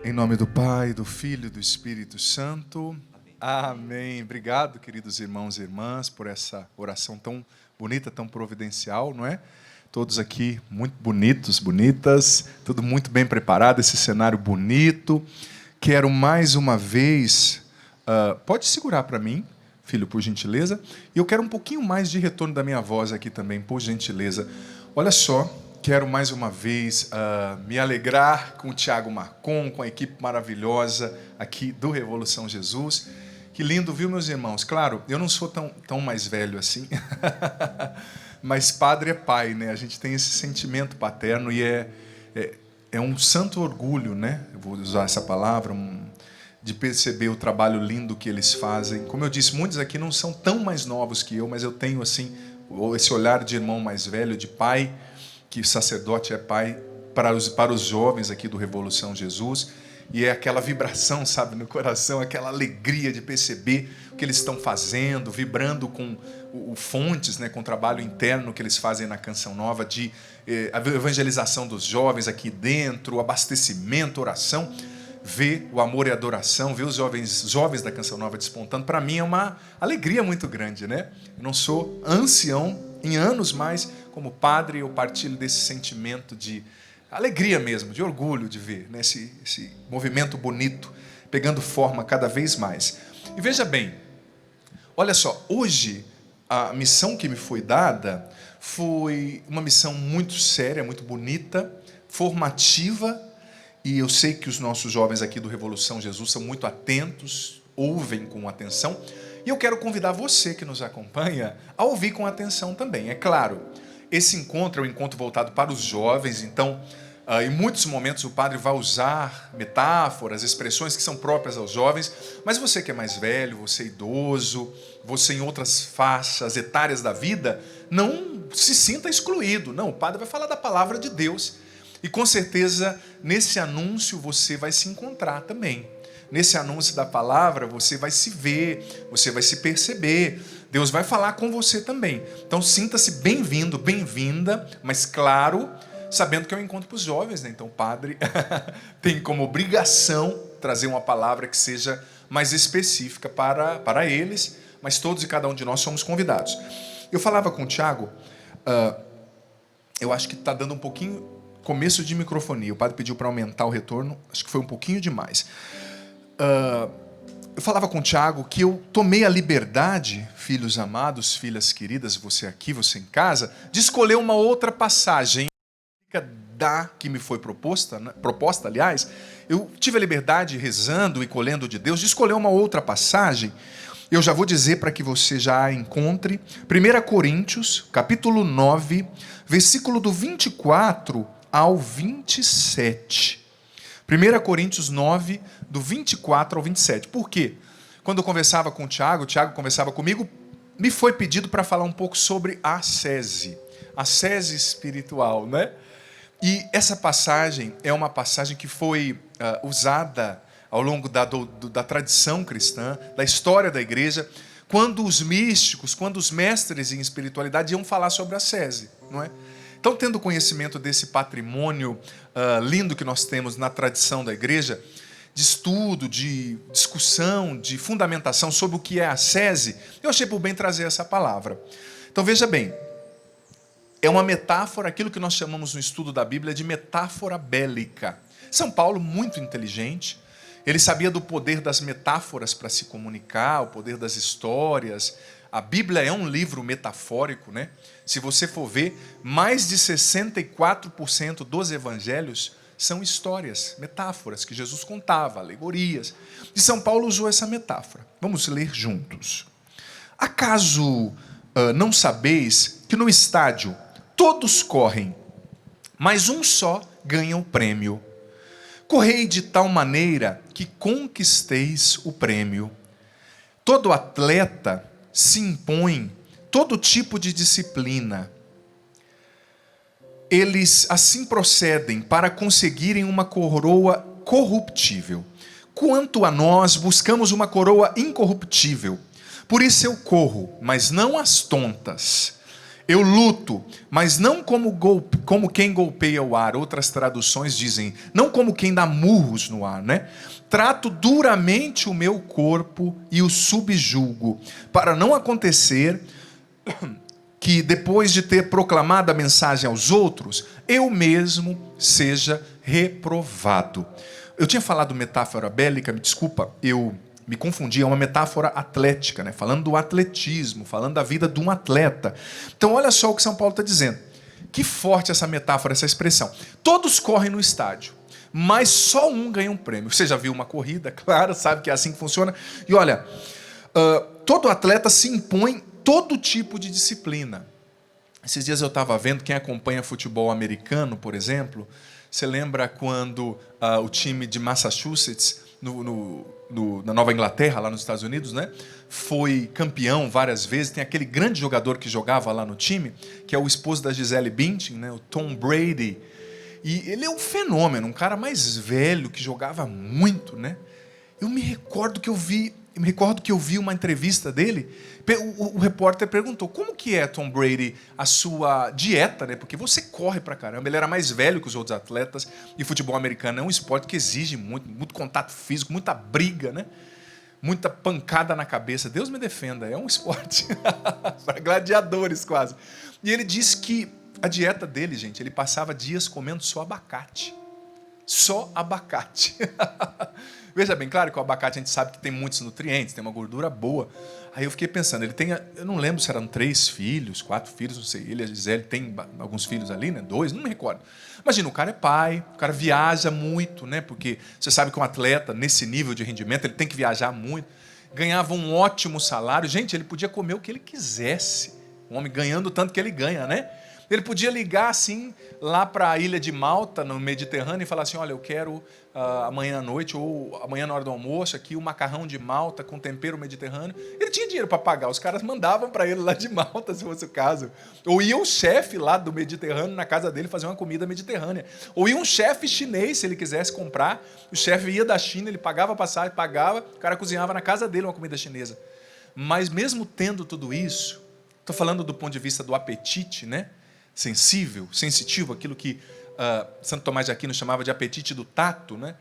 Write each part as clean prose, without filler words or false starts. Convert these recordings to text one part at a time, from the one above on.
Em nome do Pai, do Filho e do Espírito Santo. Amém. Obrigado, queridos irmãos e irmãs, por essa oração tão bonita, tão providencial, não é? Todos aqui muito bonitos, bonitas, tudo muito bem preparado, esse cenário bonito. Quero mais uma vez... pode segurar para mim, filho, por gentileza. E eu quero um pouquinho mais de retorno da minha voz aqui também, por gentileza. Olha só... Quero mais uma vez me alegrar com o Tiago Marcon, com a equipe maravilhosa aqui do Revolução Jesus. Que lindo, viu, meus irmãos? Claro, eu não sou tão mais velho assim, mas padre é pai, né? A gente tem esse sentimento paterno e é um santo orgulho, né? Eu vou usar essa palavra, de perceber o trabalho lindo que eles fazem. Como eu disse, muitos aqui não são tão mais novos que eu, mas eu tenho assim esse olhar de irmão mais velho, de pai, que sacerdote é pai para os jovens aqui do Revolução Jesus, e é aquela vibração, sabe, no coração, aquela alegria de perceber o que eles estão fazendo, vibrando com fontes, né, com o trabalho interno que eles fazem na Canção Nova, de evangelização dos jovens aqui dentro, abastecimento, oração, ver o amor e a adoração, ver os jovens da Canção Nova despontando, para mim é uma alegria muito grande, né? Eu não sou ancião em anos, mas como padre eu partilho desse sentimento de alegria mesmo, de orgulho de ver, né, esse movimento bonito pegando forma cada vez mais. E veja bem, olha só, hoje a missão que me foi dada foi uma missão muito séria, muito bonita, formativa, e eu sei que os nossos jovens aqui do Revolução Jesus são muito atentos, ouvem com atenção, e eu quero convidar você que nos acompanha a ouvir com atenção também. É claro, esse encontro é um encontro voltado para os jovens, então, em muitos momentos o padre vai usar metáforas, expressões que são próprias aos jovens, mas você que é mais velho, você idoso, você em outras faixas etárias da vida, não se sinta excluído. Não, o padre vai falar da palavra de Deus. E com certeza, nesse anúncio você vai se encontrar também. Nesse anúncio da palavra, você vai se ver, você vai se perceber. Deus vai falar com você também. Então, sinta-se bem-vindo, bem-vinda, mas claro, sabendo que é um encontro para os jovens, né? Então, o padre tem como obrigação trazer uma palavra que seja mais específica para eles, mas todos e cada um de nós somos convidados. Eu falava com o Tiago, eu acho que está dando um pouquinho começo de microfonia. O padre pediu para aumentar o retorno, acho que foi um pouquinho demais. Eu falava com o Tiago que eu tomei a liberdade, filhos amados, filhas queridas, você aqui, você em casa, de escolher uma outra passagem que me foi proposta, aliás. Eu tive a liberdade, rezando e colhendo de Deus, de escolher uma outra passagem. Eu já vou dizer para que você já a encontre. 1 Coríntios, capítulo 9, versículo do 24 ao 27. 1 Coríntios 9, do 24 ao 27. Por quê? Quando eu conversava com o Tiago conversava comigo, me foi pedido para falar um pouco sobre a ascese espiritual, né? E essa passagem é uma passagem que foi usada ao longo da tradição cristã, da história da igreja, quando os místicos, quando os mestres em espiritualidade iam falar sobre a ascese, não é? Então, tendo conhecimento desse patrimônio lindo que nós temos na tradição da igreja, de estudo, de discussão, de fundamentação sobre o que é a ascese, eu achei por bem trazer essa palavra. Então, veja bem, é uma metáfora, aquilo que nós chamamos no estudo da Bíblia de metáfora bélica. São Paulo, muito inteligente, ele sabia do poder das metáforas para se comunicar, o poder das histórias. A Bíblia é um livro metafórico, né? Se você for ver, mais de 64% dos evangelhos são histórias, metáforas que Jesus contava, alegorias. E São Paulo usou essa metáfora. Vamos ler juntos. Acaso não sabeis que no estádio todos correm, mas um só ganha o prêmio? Correi de tal maneira que conquisteis o prêmio. Todo atleta se impõe todo tipo de disciplina. Eles assim procedem para conseguirem uma coroa corruptível. Quanto a nós, buscamos uma coroa incorruptível. Por isso eu corro, mas não às tontas. Eu luto, mas não como quem golpeia o ar. Outras traduções dizem, não como quem dá murros no ar, né? Trato duramente o meu corpo e o subjugo, para não acontecer que depois de ter proclamado a mensagem aos outros, eu mesmo seja reprovado. Eu tinha falado metáfora bélica, me desculpa, eu me confundi, é uma metáfora atlética, né? Falando do atletismo, falando da vida de um atleta. Então olha só o que São Paulo está dizendo. Que forte essa metáfora, essa expressão. Todos correm no estádio, mas só um ganha um prêmio. Você já viu uma corrida, claro, sabe que é assim que funciona. E olha, todo atleta se impõe todo tipo de disciplina. Esses dias eu estava vendo, quem acompanha futebol americano, por exemplo, você lembra quando o time de Massachusetts, na Nova Inglaterra, lá nos Estados Unidos, né, foi campeão várias vezes. Tem aquele grande jogador que jogava lá no time, que é o esposo da Gisele Bündchen, né, o Tom Brady. E ele é um fenômeno, um cara mais velho, que jogava muito, né? Eu me recordo que eu vi uma entrevista dele. O repórter perguntou, como que é, Tom Brady, a sua dieta, né? Porque você corre pra caramba. Ele era mais velho que os outros atletas. E futebol americano é um esporte que exige muito contato físico, muita briga, né? Muita pancada na cabeça. Deus me defenda, é um esporte para gladiadores quase. E ele disse que a dieta dele, gente, ele passava dias comendo só abacate. Só abacate. Veja bem, claro que o abacate a gente sabe que tem muitos nutrientes, tem uma gordura boa. Aí eu fiquei pensando, eu não lembro se eram 3 filhos, 4 filhos, não sei. Ele e a Gisele tem alguns filhos ali, né? 2, não me recordo. Imagina, o cara é pai, o cara viaja muito, né? Porque você sabe que um atleta, nesse nível de rendimento, ele tem que viajar muito. Ganhava um ótimo salário. Gente, ele podia comer o que ele quisesse. Um homem ganhando tanto que ele ganha, né? Ele podia ligar assim lá para a ilha de Malta, no Mediterrâneo, e falar assim, olha, eu quero amanhã à noite ou amanhã na hora do almoço aqui o macarrão de Malta com tempero mediterrâneo. Ele tinha dinheiro para pagar, os caras mandavam para ele lá de Malta, se fosse o caso. Ou ia o chefe lá do Mediterrâneo na casa dele fazer uma comida mediterrânea. Ou ia um chefe chinês, se ele quisesse comprar, o chefe ia da China, ele pagava a passagem, pagava, o cara cozinhava na casa dele uma comida chinesa. Mas mesmo tendo tudo isso, estou falando do ponto de vista do apetite, né? Sensitivo, aquilo que Santo Tomás de Aquino chamava de apetite do tato, né?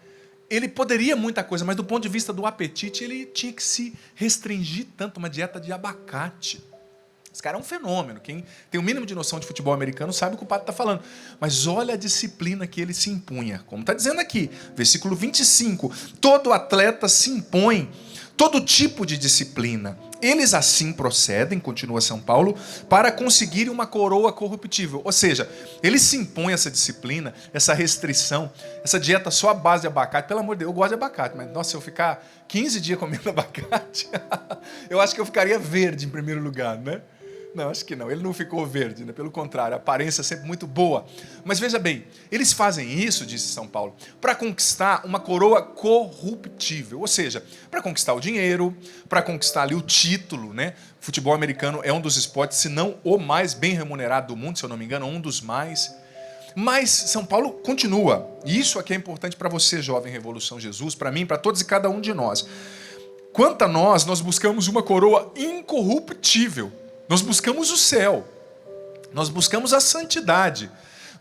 Ele poderia muita coisa, mas do ponto de vista do apetite, ele tinha que se restringir tanto, uma dieta de abacate. Esse cara é um fenômeno. Quem tem o mínimo de noção de futebol americano sabe o que o padre está falando. Mas olha a disciplina que ele se impunha. Como está dizendo aqui, versículo 25. Todo atleta se impõe todo tipo de disciplina. Eles assim procedem, continua São Paulo, para conseguirem uma coroa corruptível. Ou seja, eles se impõem essa disciplina, essa restrição, essa dieta só à base de abacate. Pelo amor de Deus, eu gosto de abacate, mas nossa, se eu ficar 15 dias comendo abacate, eu acho que eu ficaria verde em primeiro lugar, né? Não, acho que não. Ele não ficou verde, né? Pelo contrário, a aparência é sempre muito boa. Mas veja bem, eles fazem isso, disse São Paulo, para conquistar uma coroa corruptível. Ou seja, para conquistar o dinheiro, para conquistar ali o título, né? O futebol americano é um dos esportes, se não o mais bem remunerado do mundo, se eu não me engano, um dos mais. Mas São Paulo continua. E isso aqui é importante para você, jovem Revolução Jesus, para mim, para todos e cada um de nós. Quanto a nós buscamos uma coroa incorruptível. Nós buscamos o céu, nós buscamos a santidade,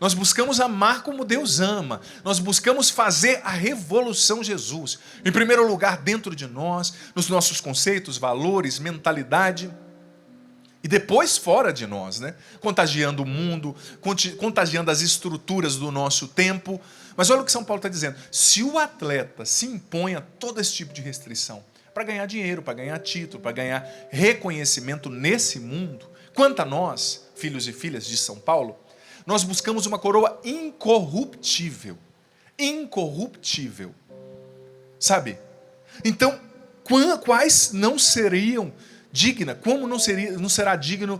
nós buscamos amar como Deus ama, nós buscamos fazer a revolução Jesus. Em primeiro lugar, dentro de nós, nos nossos conceitos, valores, mentalidade, e depois fora de nós, né? Contagiando o mundo, contagiando as estruturas do nosso tempo. Mas olha o que São Paulo está dizendo, se o atleta se impõe a todo esse tipo de restrição, para ganhar dinheiro, para ganhar título, para ganhar reconhecimento nesse mundo. Quanto a nós, filhos e filhas de São Paulo, nós buscamos uma coroa incorruptível. Incorruptível. Sabe? Então, quais não seriam dignas, como não será digno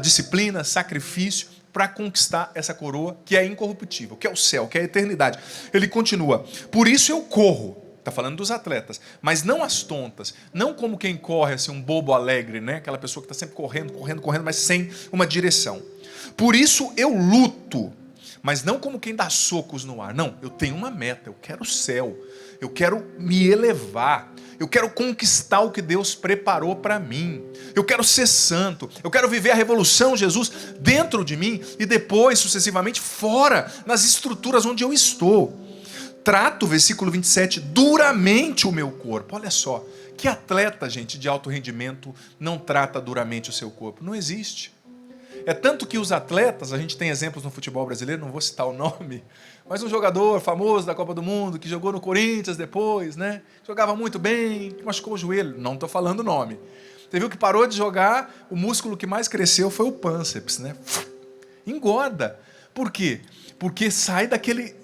disciplina, sacrifício, para conquistar essa coroa que é incorruptível, que é o céu, que é a eternidade. Ele continua, por isso eu corro. Está falando dos atletas, mas não as tontas, não como quem corre, assim, um bobo alegre, né? Aquela pessoa que está sempre correndo, mas sem uma direção. Por isso eu luto, Mas não como quem dá socos no ar. Não, eu tenho uma meta, eu quero o céu. Eu quero me elevar. Eu quero conquistar o que Deus preparou para mim. Eu quero ser santo. Eu quero viver a revolução, Jesus, dentro de mim e depois, sucessivamente, fora, nas estruturas onde eu estou. Trato, versículo 27, duramente o meu corpo. Olha só, que atleta, gente, de alto rendimento não trata duramente o seu corpo? Não existe. É tanto que os atletas, a gente tem exemplos no futebol brasileiro, não vou citar o nome, mas um jogador famoso da Copa do Mundo, que jogou no Corinthians depois, né? Jogava muito bem, que machucou o joelho, não estou falando o nome. Você viu que parou de jogar, o músculo que mais cresceu foi o pânceps, né? Engorda. Por quê? Porque sai daquele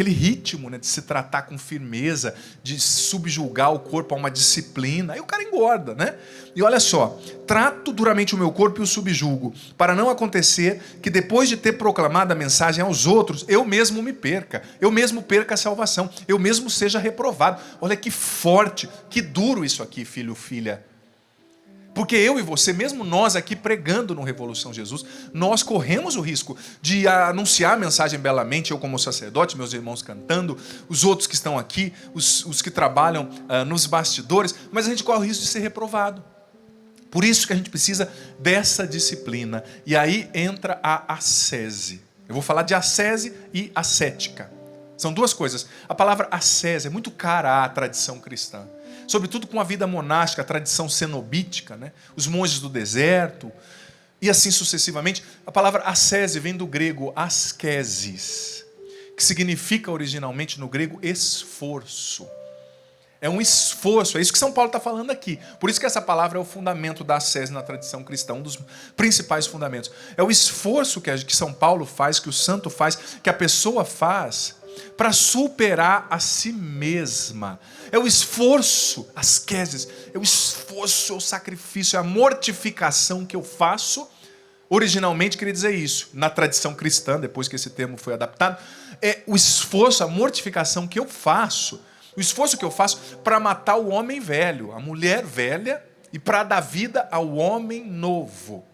ritmo, né, de se tratar com firmeza, de subjugar o corpo a uma disciplina, aí o cara engorda, né? E olha só, trato duramente o meu corpo e o subjugo, para não acontecer que depois de ter proclamado a mensagem aos outros, eu mesmo me perca, eu mesmo perca a salvação, eu mesmo seja reprovado. Olha que forte, que duro isso aqui, filho, filha. Porque eu e você, mesmo nós aqui pregando no Revolução Jesus, nós corremos o risco de anunciar a mensagem belamente, eu como sacerdote, meus irmãos cantando, os outros que estão aqui, os que trabalham nos bastidores, mas a gente corre o risco de ser reprovado. Por isso que a gente precisa dessa disciplina. E aí entra a ascese. Eu vou falar de ascese e ascética. São duas coisas. A palavra ascese é muito cara à tradição cristã. Sobretudo com a vida monástica, a tradição cenobítica, né? Os monges do deserto, e assim sucessivamente. A palavra ascese vem do grego askesis, que significa originalmente no grego esforço. É um esforço, é isso que São Paulo está falando aqui. Por isso que essa palavra é o fundamento da ascese na tradição cristã, um dos principais fundamentos. É o esforço que São Paulo faz, que o santo faz, que a pessoa faz para superar a si mesma. É o esforço, asceses, é o esforço, é o sacrifício, é a mortificação que eu faço. Originalmente queria dizer isso, na tradição cristã, depois que esse termo foi adaptado, é o esforço, a mortificação que eu faço, o esforço que eu faço para matar o homem velho, a mulher velha, e para dar vida ao homem novo,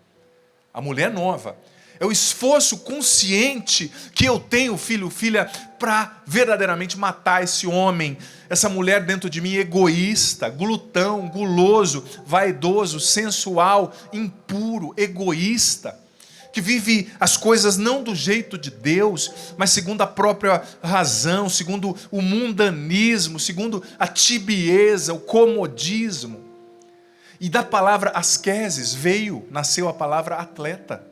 a mulher nova. É o esforço consciente que eu tenho, filho, filha, para verdadeiramente matar esse homem, essa mulher dentro de mim egoísta, glutão, guloso, vaidoso, sensual, impuro, egoísta, que vive as coisas não do jeito de Deus, mas segundo a própria razão, segundo o mundanismo, segundo a tibieza, o comodismo. E da palavra asceses nasceu a palavra atleta.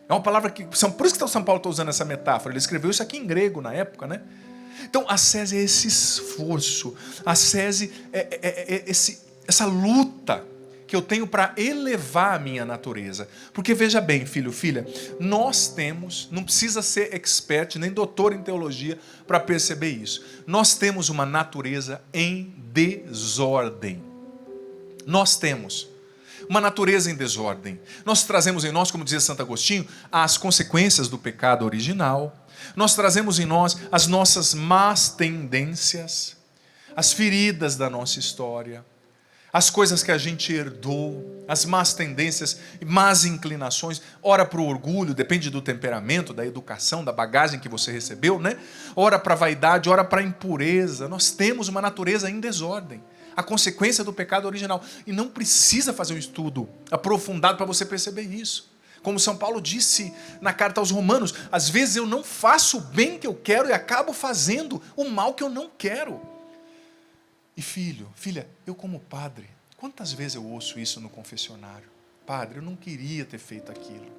É uma palavra que... Por isso que o São Paulo está usando essa metáfora. Ele escreveu isso aqui em grego na época, né? Então, ascese é esse esforço. Ascese é essa luta que eu tenho para elevar a minha natureza. Porque veja bem, filho, filha, nós temos, não precisa ser expert, nem doutor em teologia para perceber isso. Nós temos uma natureza em desordem. Nós temos uma natureza em desordem. Nós trazemos em nós, como dizia Santo Agostinho, as consequências do pecado original. Nós trazemos em nós as nossas más tendências, as feridas da nossa história, as coisas que a gente herdou, as más tendências e más inclinações. Ora para o orgulho, depende do temperamento, da educação, da bagagem que você recebeu, né? Ora para a vaidade, ora para a impureza. Nós temos uma natureza em desordem. A consequência do pecado original. E não precisa fazer um estudo aprofundado para você perceber isso. Como São Paulo disse na carta aos Romanos, às vezes eu não faço o bem que eu quero e acabo fazendo o mal que eu não quero. E filho, filha, eu como padre, quantas vezes eu ouço isso no confessionário? Padre, eu não queria ter feito aquilo.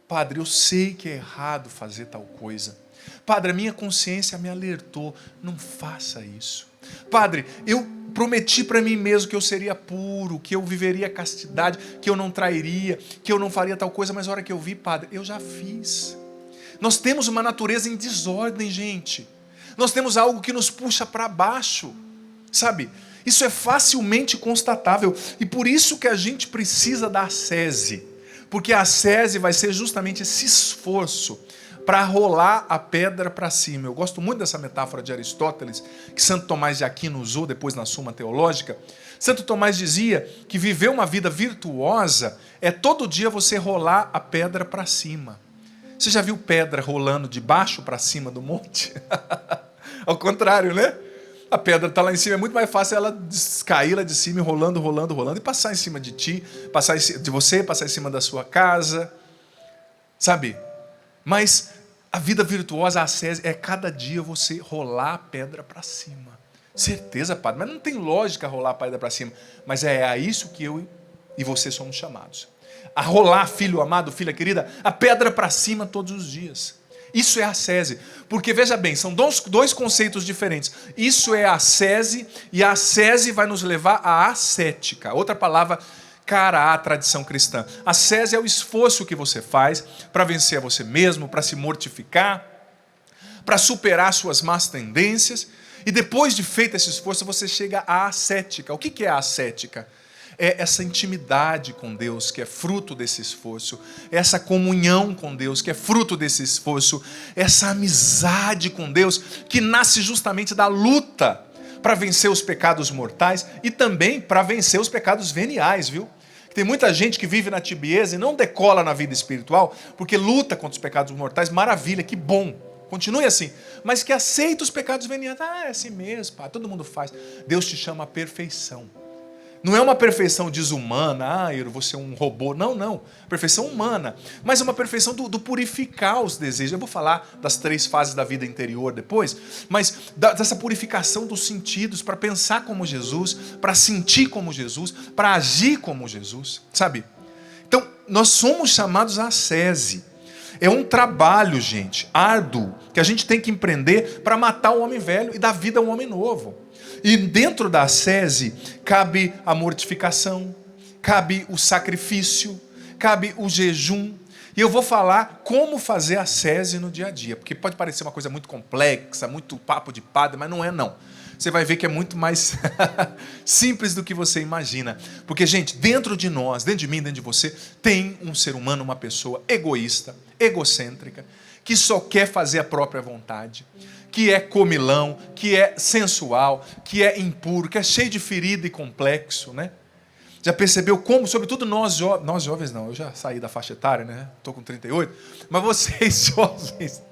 Padre, eu sei que é errado fazer tal coisa. Padre, a minha consciência me alertou, não faça isso. Padre, eu prometi para mim mesmo que eu seria puro, que eu viveria castidade, que eu não trairia, que eu não faria tal coisa, mas a hora que eu vi, padre, eu já fiz. Nós temos uma natureza em desordem, gente. Nós temos algo que nos puxa para baixo, sabe? Isso é facilmente constatável e por isso que a gente precisa da ascese, porque a ascese vai ser justamente esse esforço para rolar a pedra para cima. Eu gosto muito dessa metáfora de Aristóteles, que Santo Tomás de Aquino usou depois na Suma Teológica. Santo Tomás dizia que viver uma vida virtuosa é todo dia você rolar a pedra para cima. Você já viu pedra rolando de baixo para cima do monte? Ao contrário, né? A pedra está lá em cima, é muito mais fácil ela cair lá de cima, rolando, rolando, rolando, e passar em cima de ti, passar de você, passar em cima da sua casa, sabe? Mas a vida virtuosa, a ascese, é cada dia você rolar a pedra para cima. Certeza, padre, mas não tem lógica rolar a pedra para cima. Mas é a isso que eu e você somos chamados. A rolar, filho amado, filha querida, a pedra para cima todos os dias. Isso é ascese, porque veja bem, são dois conceitos diferentes. Isso é ascese, e a ascese vai nos levar à ascética. Outra palavra cara à tradição cristã. Ascese é o esforço que você faz para vencer a você mesmo, para se mortificar, para superar suas más tendências, e depois de feito esse esforço, você chega à ascética. O que é a ascética? É essa intimidade com Deus, que é fruto desse esforço, essa comunhão com Deus, que é fruto desse esforço, essa amizade com Deus, que nasce justamente da luta para vencer os pecados mortais e também para vencer os pecados veniais, viu? Tem muita gente que vive na tibieza e não decola na vida espiritual, porque luta contra os pecados mortais, maravilha, que bom, continue assim, mas que aceita os pecados veniais, é assim mesmo, pá, todo mundo faz. Deus te chama à perfeição. Não é uma perfeição desumana, eu vou ser um robô. Não. Perfeição humana. Mas é uma perfeição do purificar os desejos. Eu vou falar das 3 fases da vida interior depois, mas dessa purificação dos sentidos, para pensar como Jesus, para sentir como Jesus, para agir como Jesus, sabe? Então, nós somos chamados à ascese. É um trabalho, gente, árduo, que a gente tem que empreender para matar o homem velho e dar vida ao homem novo. E dentro da ascese cabe a mortificação, cabe o sacrifício, cabe o jejum. E eu vou falar como fazer a ascese no dia a dia, porque pode parecer uma coisa muito complexa, muito papo de padre, mas não é não. Você vai ver que é muito mais simples do que você imagina. Porque, gente, dentro de nós, dentro de mim, dentro de você, tem um ser humano, uma pessoa egoísta, egocêntrica, que só quer fazer a própria vontade, que é comilão, que é sensual, que é impuro, que é cheio de ferida e complexo, né? Já percebeu como, sobretudo nós jovens não, eu já saí da faixa etária, né? Estou com 38, mas vocês jovens,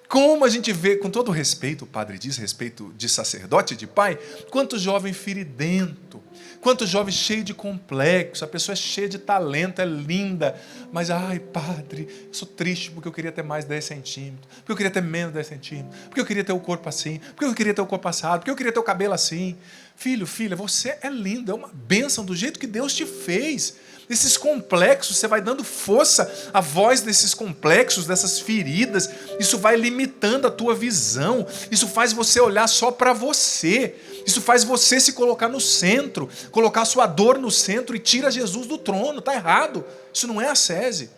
como a gente vê, com todo respeito, o padre diz, respeito de sacerdote, de pai, quanto jovem feridento, quanto jovem cheio de complexo, a pessoa é cheia de talento, é linda, mas, ai, padre, eu sou triste porque eu queria ter mais 10 centímetros, porque eu queria ter menos 10 centímetros, porque eu queria ter o corpo assim, porque eu queria ter o corpo assado, porque eu queria ter o cabelo assim. Filho, filha, você é lindo, é uma bênção do jeito que Deus te fez. Esses complexos, você vai dando força à voz desses complexos, dessas feridas, isso vai limitando a tua visão, isso faz você olhar só para você, isso faz você se colocar no centro, colocar a sua dor no centro e tira Jesus do trono, está errado, isso não é ascese.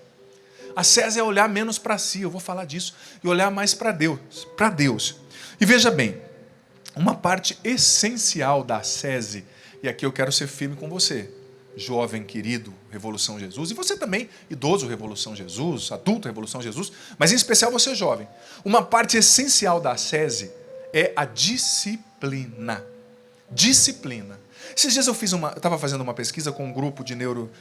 Ascese é olhar menos para si, eu vou falar disso, e olhar mais para Deus. E veja bem, uma parte essencial da ascese, e aqui eu quero ser firme com você, jovem querido, Revolução Jesus, e você também, idoso Revolução Jesus, adulto Revolução Jesus, mas em especial você jovem. Uma parte essencial da ascese é a disciplina. Disciplina. Esses dias eu estava fazendo uma pesquisa com um grupo de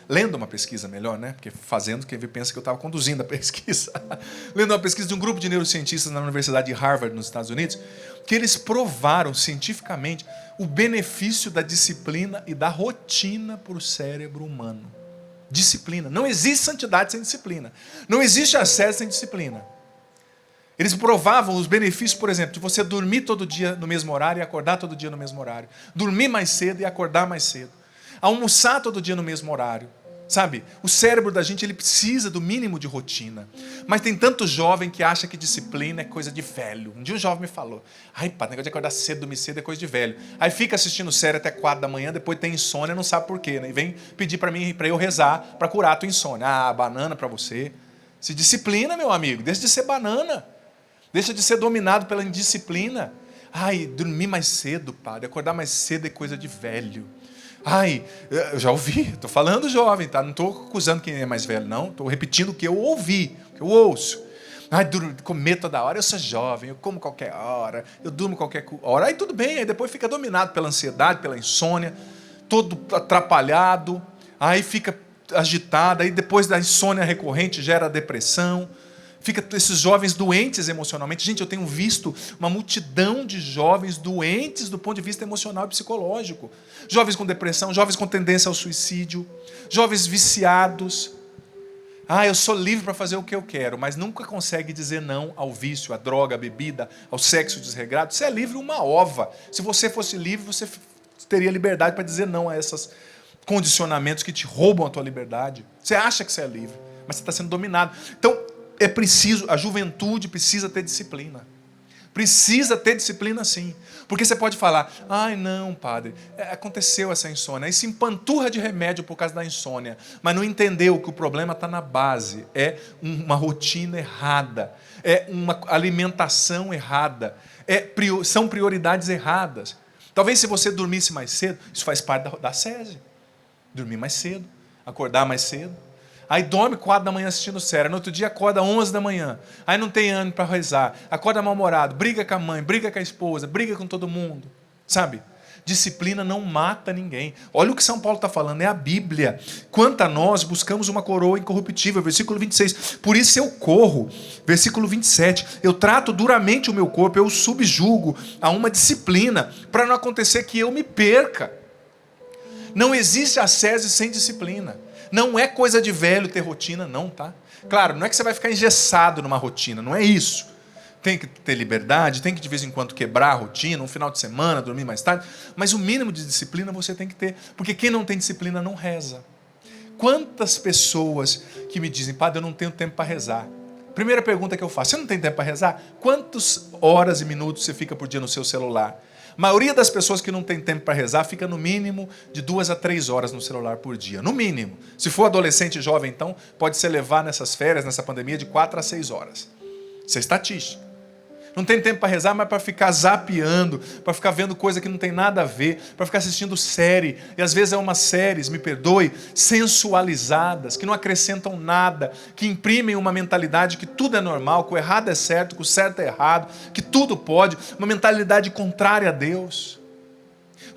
lendo uma pesquisa melhor, né? Porque fazendo, quem pensa que eu estava conduzindo a pesquisa. Lendo uma pesquisa de um grupo de neurocientistas na Universidade de Harvard, nos Estados Unidos, que eles provaram cientificamente o benefício da disciplina e da rotina para o cérebro humano. Disciplina. Não existe santidade sem disciplina. Não existe ascese sem disciplina. Eles provavam os benefícios, por exemplo, de você dormir todo dia no mesmo horário e acordar todo dia no mesmo horário. Dormir mais cedo e acordar mais cedo. Almoçar todo dia no mesmo horário. Sabe? O cérebro da gente, ele precisa do mínimo de rotina. Mas tem tanto jovem que acha que disciplina é coisa de velho. Um dia um jovem me falou, ai, pá, negócio de acordar cedo, dormir cedo é coisa de velho. Aí fica assistindo série até 4 da manhã, depois tem insônia, não sabe por quê, né? E vem pedir para eu rezar para curar a tua insônia. Ah, banana para você. Se disciplina, meu amigo, deixa de ser banana. Deixa de ser dominado pela indisciplina. Ai, dormir mais cedo, padre, acordar mais cedo é coisa de velho. Ai, eu já ouvi, estou falando jovem, tá? Não estou acusando quem é mais velho, não. Estou repetindo o que eu ouvi, o que eu ouço. Ai, comer toda hora, eu sou jovem, eu como qualquer hora, eu durmo qualquer hora. Aí tudo bem, aí depois fica dominado pela ansiedade, pela insônia, todo atrapalhado, aí fica agitado, aí depois da insônia recorrente gera depressão. Fica esses jovens doentes emocionalmente. Gente, eu tenho visto uma multidão de jovens doentes do ponto de vista emocional e psicológico. Jovens com depressão, jovens com tendência ao suicídio, jovens viciados. Eu sou livre para fazer o que eu quero, mas nunca consegue dizer não ao vício, à droga, à bebida, ao sexo desregrado. Você é livre uma ova. Se você fosse livre, você teria liberdade para dizer não a esses condicionamentos que te roubam a tua liberdade. Você acha que você é livre, mas você está sendo dominado. Então, é preciso, a juventude precisa ter disciplina. Precisa ter disciplina, sim. Porque você pode falar, não, padre, aconteceu essa insônia. Aí se empanturra de remédio por causa da insônia. Mas não entendeu que o problema está na base. É uma rotina errada. É uma alimentação errada. São prioridades erradas. Talvez se você dormisse mais cedo, isso faz parte da SESI. Dormir mais cedo, acordar mais cedo. Aí dorme 4 da manhã assistindo série. No outro dia acorda 11 da manhã. Aí não tem ânimo para rezar. Acorda mal-humorado. Briga com a mãe, briga com a esposa, briga com todo mundo. Sabe? Disciplina não mata ninguém. Olha o que São Paulo está falando. É a Bíblia. Quanto a nós, buscamos uma coroa incorruptível. Versículo 26. Por isso eu corro. Versículo 27. Eu trato duramente o meu corpo. Eu o subjugo a uma disciplina. Para não acontecer que eu me perca. Não existe ascese sem disciplina. Não é coisa de velho ter rotina, não, tá? Claro, não é que você vai ficar engessado numa rotina, não é isso. Tem que ter liberdade, tem que de vez em quando quebrar a rotina, um final de semana, dormir mais tarde, mas o mínimo de disciplina você tem que ter, porque quem não tem disciplina não reza. Quantas pessoas que me dizem, padre, eu não tenho tempo para rezar. Primeira pergunta que eu faço, você não tem tempo para rezar? Quantas horas e minutos você fica por dia no seu celular? A maioria das pessoas que não tem tempo para rezar fica no mínimo de 2 a 3 horas no celular por dia. No mínimo. Se for adolescente e jovem, então, pode ser levar nessas férias, nessa pandemia, de 4 a 6 horas. Isso é estatística. Não tem tempo para rezar, mas para ficar zapeando, para ficar vendo coisa que não tem nada a ver, para ficar assistindo série, e às vezes é umas séries, me perdoe, sensualizadas, que não acrescentam nada, que imprimem uma mentalidade que tudo é normal, que o errado é certo, que o certo é errado, que tudo pode, uma mentalidade contrária a Deus.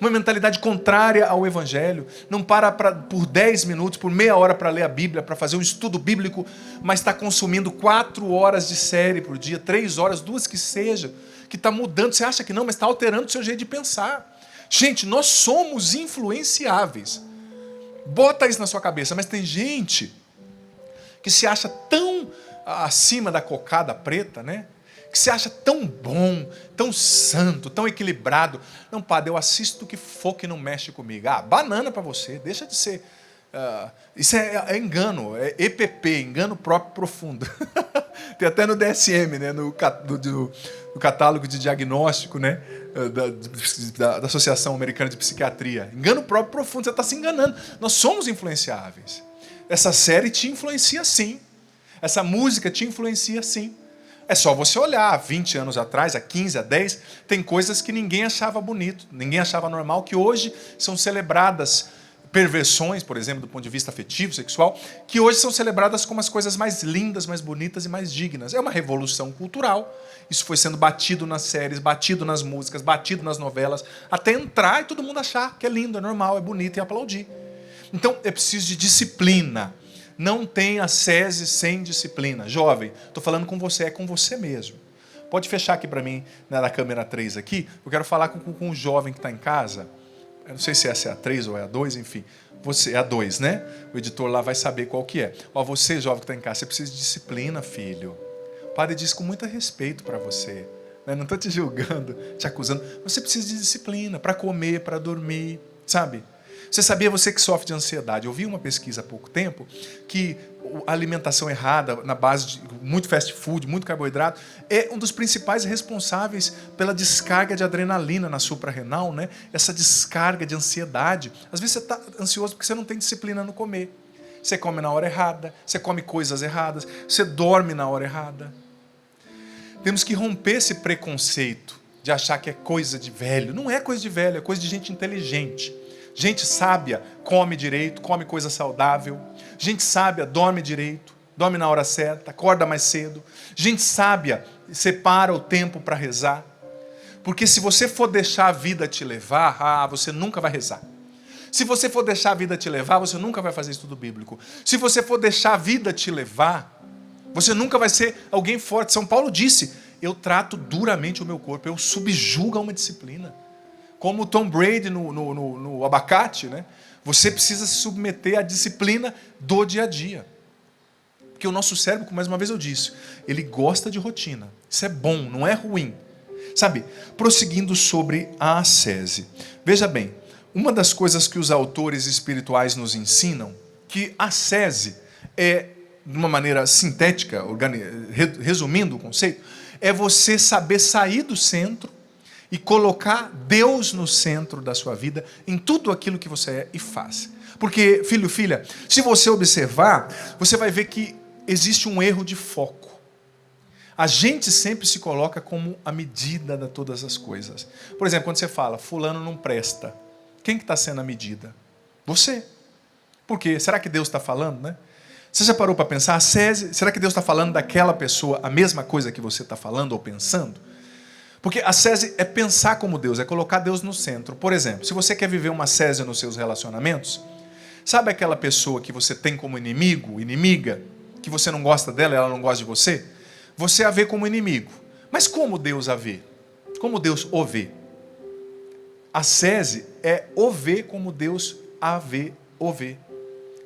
Uma mentalidade contrária ao Evangelho. Não para por 10 minutos, por meia hora para ler a Bíblia, para fazer um estudo bíblico, mas está consumindo 4 horas de série por dia, 3 horas, 2 que seja, que está mudando. Você acha que não, mas está alterando o seu jeito de pensar. Gente, nós somos influenciáveis. Bota isso na sua cabeça, mas tem gente que se acha tão acima da cocada preta, né? Que se acha tão bom, tão santo, tão equilibrado. Não, padre, eu assisto o que for que não mexe comigo. Banana para você, deixa de ser. Isso é engano, é EPP, engano próprio profundo. Tem até no DSM, né, no catálogo de diagnóstico, né, da Associação Americana de Psiquiatria. Engano próprio profundo, você está se enganando. Nós somos influenciáveis. Essa série te influencia sim. Essa música te influencia sim. É só você olhar, há 20 anos atrás, há 15, há 10, tem coisas que ninguém achava bonito, ninguém achava normal, que hoje são celebradas, perversões, por exemplo, do ponto de vista afetivo, sexual, que hoje são celebradas como as coisas mais lindas, mais bonitas e mais dignas. É uma revolução cultural. Isso foi sendo batido nas séries, batido nas músicas, batido nas novelas, até entrar e todo mundo achar que é lindo, é normal, é bonito e aplaudir. Então, é preciso de disciplina. Não tem ascese sem disciplina. Jovem, estou falando com você, é com você mesmo. Pode fechar aqui para mim, né, na câmera 3 aqui. Eu quero falar com um jovem que está em casa. Eu não sei se essa é a 3 ou é a 2, enfim. Você é a 2, né? O editor lá vai saber qual que é. Você, jovem que está em casa, você precisa de disciplina, filho. O padre diz com muito respeito para você. Né? Não estou te julgando, te acusando. Você precisa de disciplina para comer, para dormir, sabe? Você sabia, você que sofre de ansiedade, eu vi uma pesquisa há pouco tempo que a alimentação errada, na base de muito fast food, muito carboidrato, é um dos principais responsáveis pela descarga de adrenalina na suprarrenal, né? Essa descarga de ansiedade. Às vezes você está ansioso porque você não tem disciplina no comer. Você come na hora errada, você come coisas erradas, você dorme na hora errada. Temos que romper esse preconceito de achar que é coisa de velho. Não é coisa de velho, é coisa de gente inteligente. Gente sábia come direito, come coisa saudável. Gente sábia dorme direito, dorme na hora certa, acorda mais cedo. Gente sábia separa o tempo para rezar. Porque se você for deixar a vida te levar, você nunca vai rezar. Se você for deixar a vida te levar, você nunca vai fazer estudo bíblico. Se você for deixar a vida te levar, Você nunca vai ser alguém forte. São Paulo disse, eu trato duramente o meu corpo, eu subjugo a uma disciplina. Como o Tom Brady no abacate, né? Você precisa se submeter à disciplina do dia a dia. Porque o nosso cérebro, mais uma vez eu disse, ele gosta de rotina. Isso é bom, não é ruim. Sabe, prosseguindo sobre a ascese. Veja bem, uma das coisas que os autores espirituais nos ensinam, que a ascese é, de uma maneira sintética, resumindo o conceito, é você saber sair do centro e colocar Deus no centro da sua vida, em tudo aquilo que você é e faz. Porque, filho, filha, se você observar, você vai ver que existe um erro de foco. A gente sempre se coloca como a medida de todas as coisas. Por exemplo, quando você fala, fulano não presta, quem que está sendo a medida? Você. Por quê? Será que Deus está falando, né? Você já parou para pensar? Será que Deus está falando daquela pessoa a mesma coisa que você está falando ou pensando? Porque a ascese é pensar como Deus, é colocar Deus no centro. Por exemplo, se você quer viver uma ascese nos seus relacionamentos, sabe aquela pessoa que você tem como inimigo, inimiga, que você não gosta dela e ela não gosta de você? Você a vê como inimigo. Mas como Deus a vê? Como Deus o vê? A ascese é o ver como Deus a vê, o vê.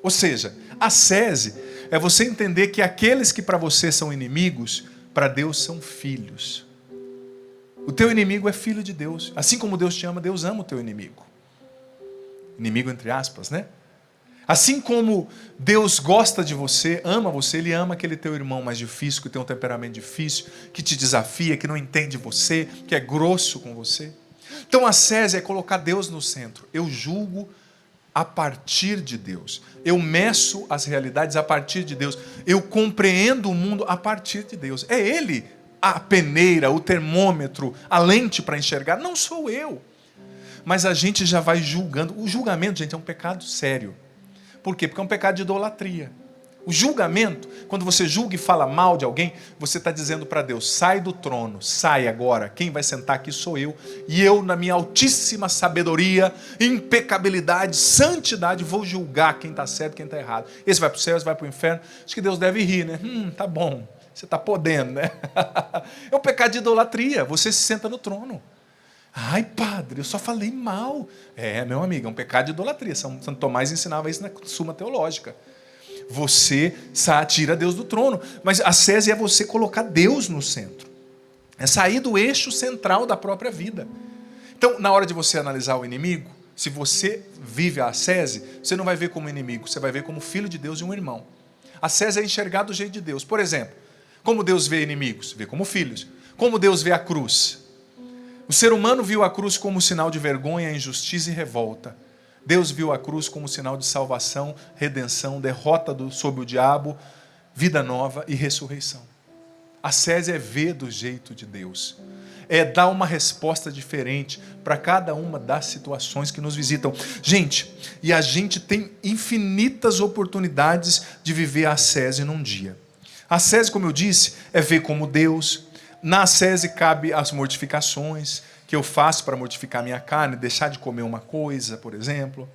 Ou seja, a ascese é você entender que aqueles que para você são inimigos, para Deus são filhos. O teu inimigo é filho de Deus. Assim como Deus te ama, Deus ama o teu inimigo. Inimigo entre aspas, né? Assim como Deus gosta de você, ama você, Ele ama aquele teu irmão mais difícil, que tem um temperamento difícil, que te desafia, que não entende você, que é grosso com você. Então a ascese é colocar Deus no centro. Eu julgo a partir de Deus. Eu meço as realidades a partir de Deus. Eu compreendo o mundo a partir de Deus. É Ele a peneira, o termômetro, a lente para enxergar. Não sou eu. Mas a gente já vai julgando. O julgamento, gente, é um pecado sério. Por quê? Porque é um pecado de idolatria. O julgamento, quando você julga e fala mal de alguém, você está dizendo para Deus, sai do trono, sai agora, quem vai sentar aqui sou eu, e eu, na minha altíssima sabedoria, impecabilidade, santidade, vou julgar quem está certo e quem está errado. Esse vai para o céu, esse vai para o inferno. Acho que Deus deve rir, né? Tá bom, você está podendo, né? É um pecado de idolatria, você se senta no trono. Ai, padre, eu só falei mal. É, meu amigo, é um pecado de idolatria. Santo Tomás ensinava isso na Suma Teológica. Você tira Deus do trono. Mas a ascese é você colocar Deus no centro. É sair do eixo central da própria vida. Então, na hora de você analisar o inimigo, se você vive a ascese, você não vai ver como inimigo, você vai ver como filho de Deus e um irmão. A ascese é enxergar do jeito de Deus. Por exemplo, como Deus vê inimigos? Vê como filhos. Como Deus vê a cruz? O ser humano viu a cruz como sinal de vergonha, injustiça e revolta. Deus viu a cruz como sinal de salvação, redenção, derrota sobre o diabo, vida nova e ressurreição. A ascese é ver do jeito de Deus. É dar uma resposta diferente para cada uma das situações que nos visitam. Gente, e a gente tem infinitas oportunidades de viver a ascese num dia. A ascese, como eu disse, é ver como Deus. Na ascese cabe as mortificações que eu faço para mortificar minha carne, deixar de comer uma coisa, por exemplo.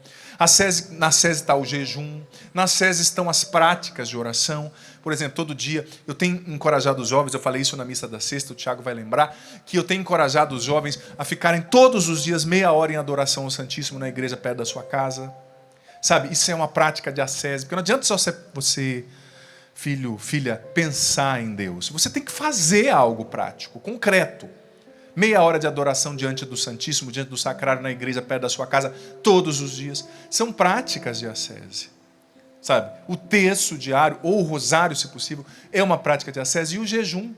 Na ascese está o jejum. Na ascese estão as práticas de oração. Por exemplo, todo dia eu tenho encorajado os jovens, eu falei isso na missa da sexta, o Tiago vai lembrar, que eu tenho encorajado os jovens a ficarem todos os dias meia hora em adoração ao Santíssimo na igreja perto da sua casa. Sabe, isso é uma prática de ascese, porque não adianta só você filho, filha, pensar em Deus. Você tem que fazer algo prático, concreto. Meia hora de adoração diante do Santíssimo, diante do Sacrário na igreja, perto da sua casa, todos os dias. São práticas de ascese. Sabe? O terço diário, ou o rosário, se possível, é uma prática de ascese. E o jejum.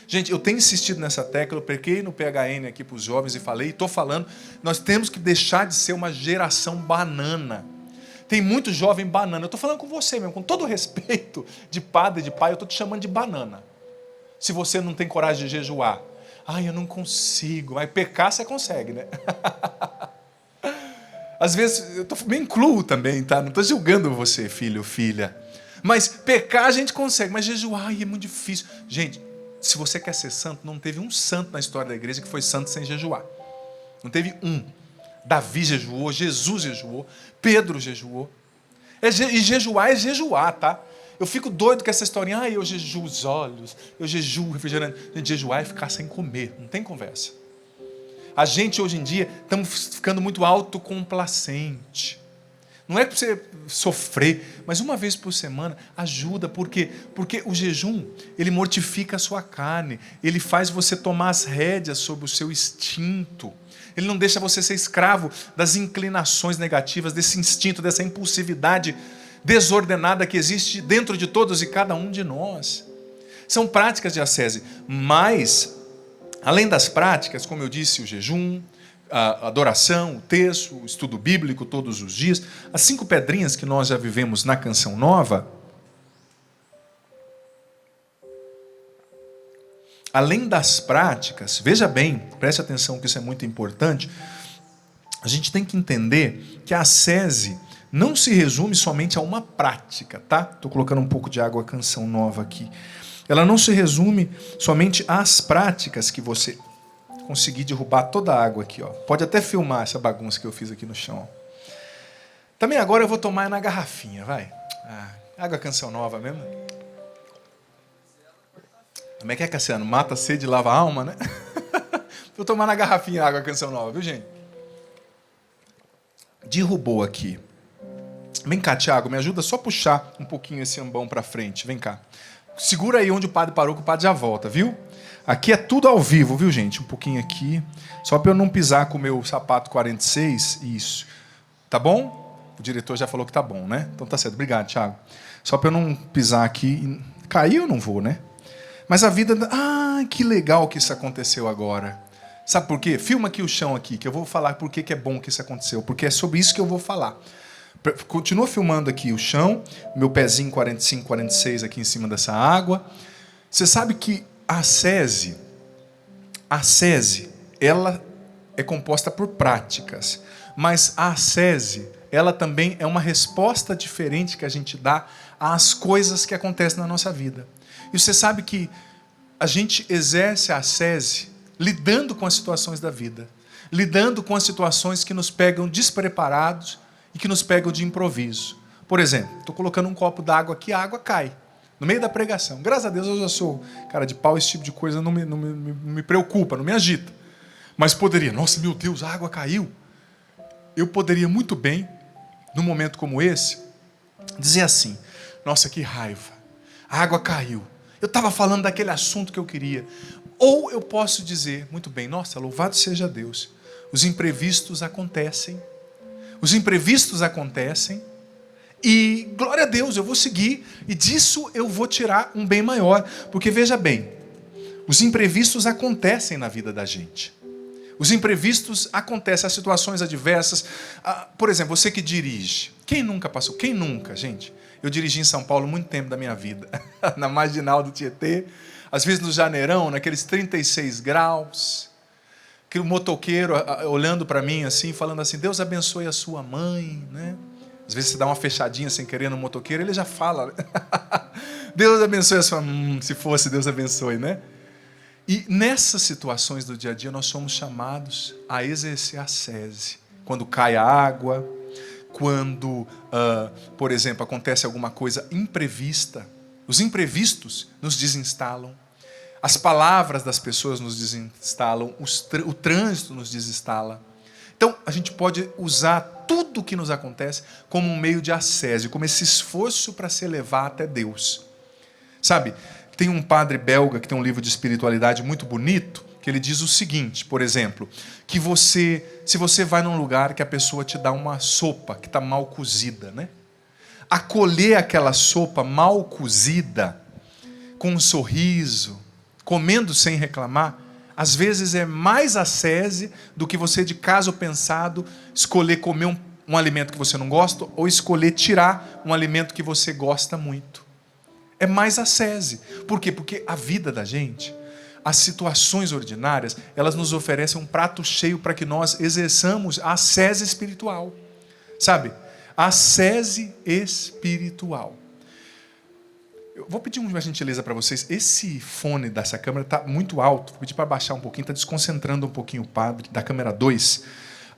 Gente, eu tenho insistido nessa tecla, eu peguei no PHN aqui para os jovens e falei, estou falando, nós temos que deixar de ser uma geração banana. Tem muito jovem banana. Eu estou falando com você mesmo, com todo respeito de padre, de pai, eu estou te chamando de banana. Se você não tem coragem de jejuar. Ai, eu não consigo. Mas pecar você consegue, né? Às vezes, eu me incluo também, tá? Não estou julgando você, filho, filha. Mas pecar a gente consegue, mas jejuar ai, é muito difícil. Gente, se você quer ser santo, não teve um santo na história da igreja que foi santo sem jejuar. Não teve um. Davi jejuou, Jesus jejuou, Pedro jejuou. E jejuar é jejuar, tá? Eu fico doido com essa historinha. Eu jejuo os olhos, eu jejuo refrigerante. Gente, jejuar é ficar sem comer, não tem conversa. A gente hoje em dia estamos ficando muito autocomplacente. Não é para você sofrer, mas uma vez por semana ajuda. Por quê? Porque o jejum, ele mortifica a sua carne. Ele faz você tomar as rédeas sobre o seu instinto. Ele não deixa você ser escravo das inclinações negativas, desse instinto, dessa impulsividade desordenada que existe dentro de todos e cada um de nós. São práticas de ascese, mas, além das práticas, como eu disse, o jejum, a adoração, o texto, o estudo bíblico todos os dias, as 5 pedrinhas que nós já vivemos na Canção Nova, além das práticas, veja bem, preste atenção que isso é muito importante, a gente tem que entender que a ascese não se resume somente a uma prática, tá? Estou colocando um pouco de água Canção Nova aqui. Ela não se resume somente às práticas que você conseguir derrubar toda a água aqui, ó. Pode até filmar essa bagunça que eu fiz aqui no chão. Também agora eu vou tomar na garrafinha, vai. Água Canção Nova mesmo. Como é que é, Cassiano? Mata a sede e lava a alma, né? Vou tomar na garrafinha água Canção Nova, viu, gente? Derrubou aqui. Vem cá, Tiago, me ajuda só a puxar um pouquinho esse ambão para frente. Vem cá. Segura aí onde o padre parou, que o padre já volta, viu? Aqui é tudo ao vivo, viu, gente? Um pouquinho aqui. Só para eu não pisar com o meu sapato 46. Isso. Tá bom? O diretor já falou que tá bom, né? Então tá certo. Obrigado, Tiago. Só para eu não pisar aqui. Cair eu não vou, né? Mas a vida... que legal que isso aconteceu agora. Sabe por quê? Filma aqui o chão aqui, que eu vou falar por que é bom que isso aconteceu. Porque é sobre isso que eu vou falar. Continua filmando aqui o chão. Meu pezinho 45, 46 aqui em cima dessa água. Você sabe que a ascese, ela é composta por práticas. Mas a ascese, ela também é uma resposta diferente que a gente dá às coisas que acontecem na nossa vida. E você sabe que a gente exerce a ascese lidando com as situações da vida, lidando com as situações que nos pegam despreparados e que nos pegam de improviso. Por exemplo, estou colocando um copo d'água aqui, a água cai no meio da pregação. Graças a Deus eu já sou cara de pau, esse tipo de coisa não me preocupa, não me agita. Mas poderia, nossa, meu Deus, a água caiu. Eu poderia muito bem, num momento como esse, dizer assim, nossa, que raiva, a água caiu. Eu estava falando daquele assunto que eu queria. Ou eu posso dizer, muito bem, nossa, louvado seja Deus. Os imprevistos acontecem. Os imprevistos acontecem. E, glória a Deus, eu vou seguir. E disso eu vou tirar um bem maior. Porque, veja bem, os imprevistos acontecem na vida da gente. Os imprevistos acontecem, as situações adversas. Por exemplo, você que dirige. Quem nunca passou? Quem nunca, gente? Eu dirigi em São Paulo muito tempo da minha vida. Na Marginal do Tietê. Às vezes no Janeirão, naqueles 36 graus. Que o motoqueiro olhando para mim assim, falando assim, Deus abençoe a sua mãe, né? Às vezes você dá uma fechadinha sem querer no motoqueiro, ele já fala. Deus abençoe a sua mãe. Se fosse, Deus abençoe, né? E nessas situações do dia a dia, nós somos chamados a exercer a ascese. Quando cai a água, quando, por exemplo, acontece alguma coisa imprevista. Os imprevistos nos desinstalam. As palavras das pessoas nos desinstalam. O trânsito nos desinstala. Então, a gente pode usar tudo o que nos acontece como um meio de ascese, como esse esforço para se elevar até Deus. Sabe, tem um padre belga que tem um livro de espiritualidade muito bonito, que ele diz o seguinte, por exemplo, que se você vai num lugar que a pessoa te dá uma sopa que está mal cozida, né? Acolher aquela sopa mal cozida, com um sorriso, comendo sem reclamar, às vezes é mais ascese do que você, de caso pensado, escolher comer um alimento que você não gosta ou escolher tirar um alimento que você gosta muito. É mais ascese. Por quê? Porque a vida da gente, as situações ordinárias, elas nos oferecem um prato cheio para que nós exerçamos a ascese espiritual. Sabe? A ascese espiritual. Eu vou pedir uma gentileza para vocês. Esse fone dessa câmera está muito alto. Vou pedir para baixar um pouquinho. Está desconcentrando um pouquinho o padre. Da câmera 2,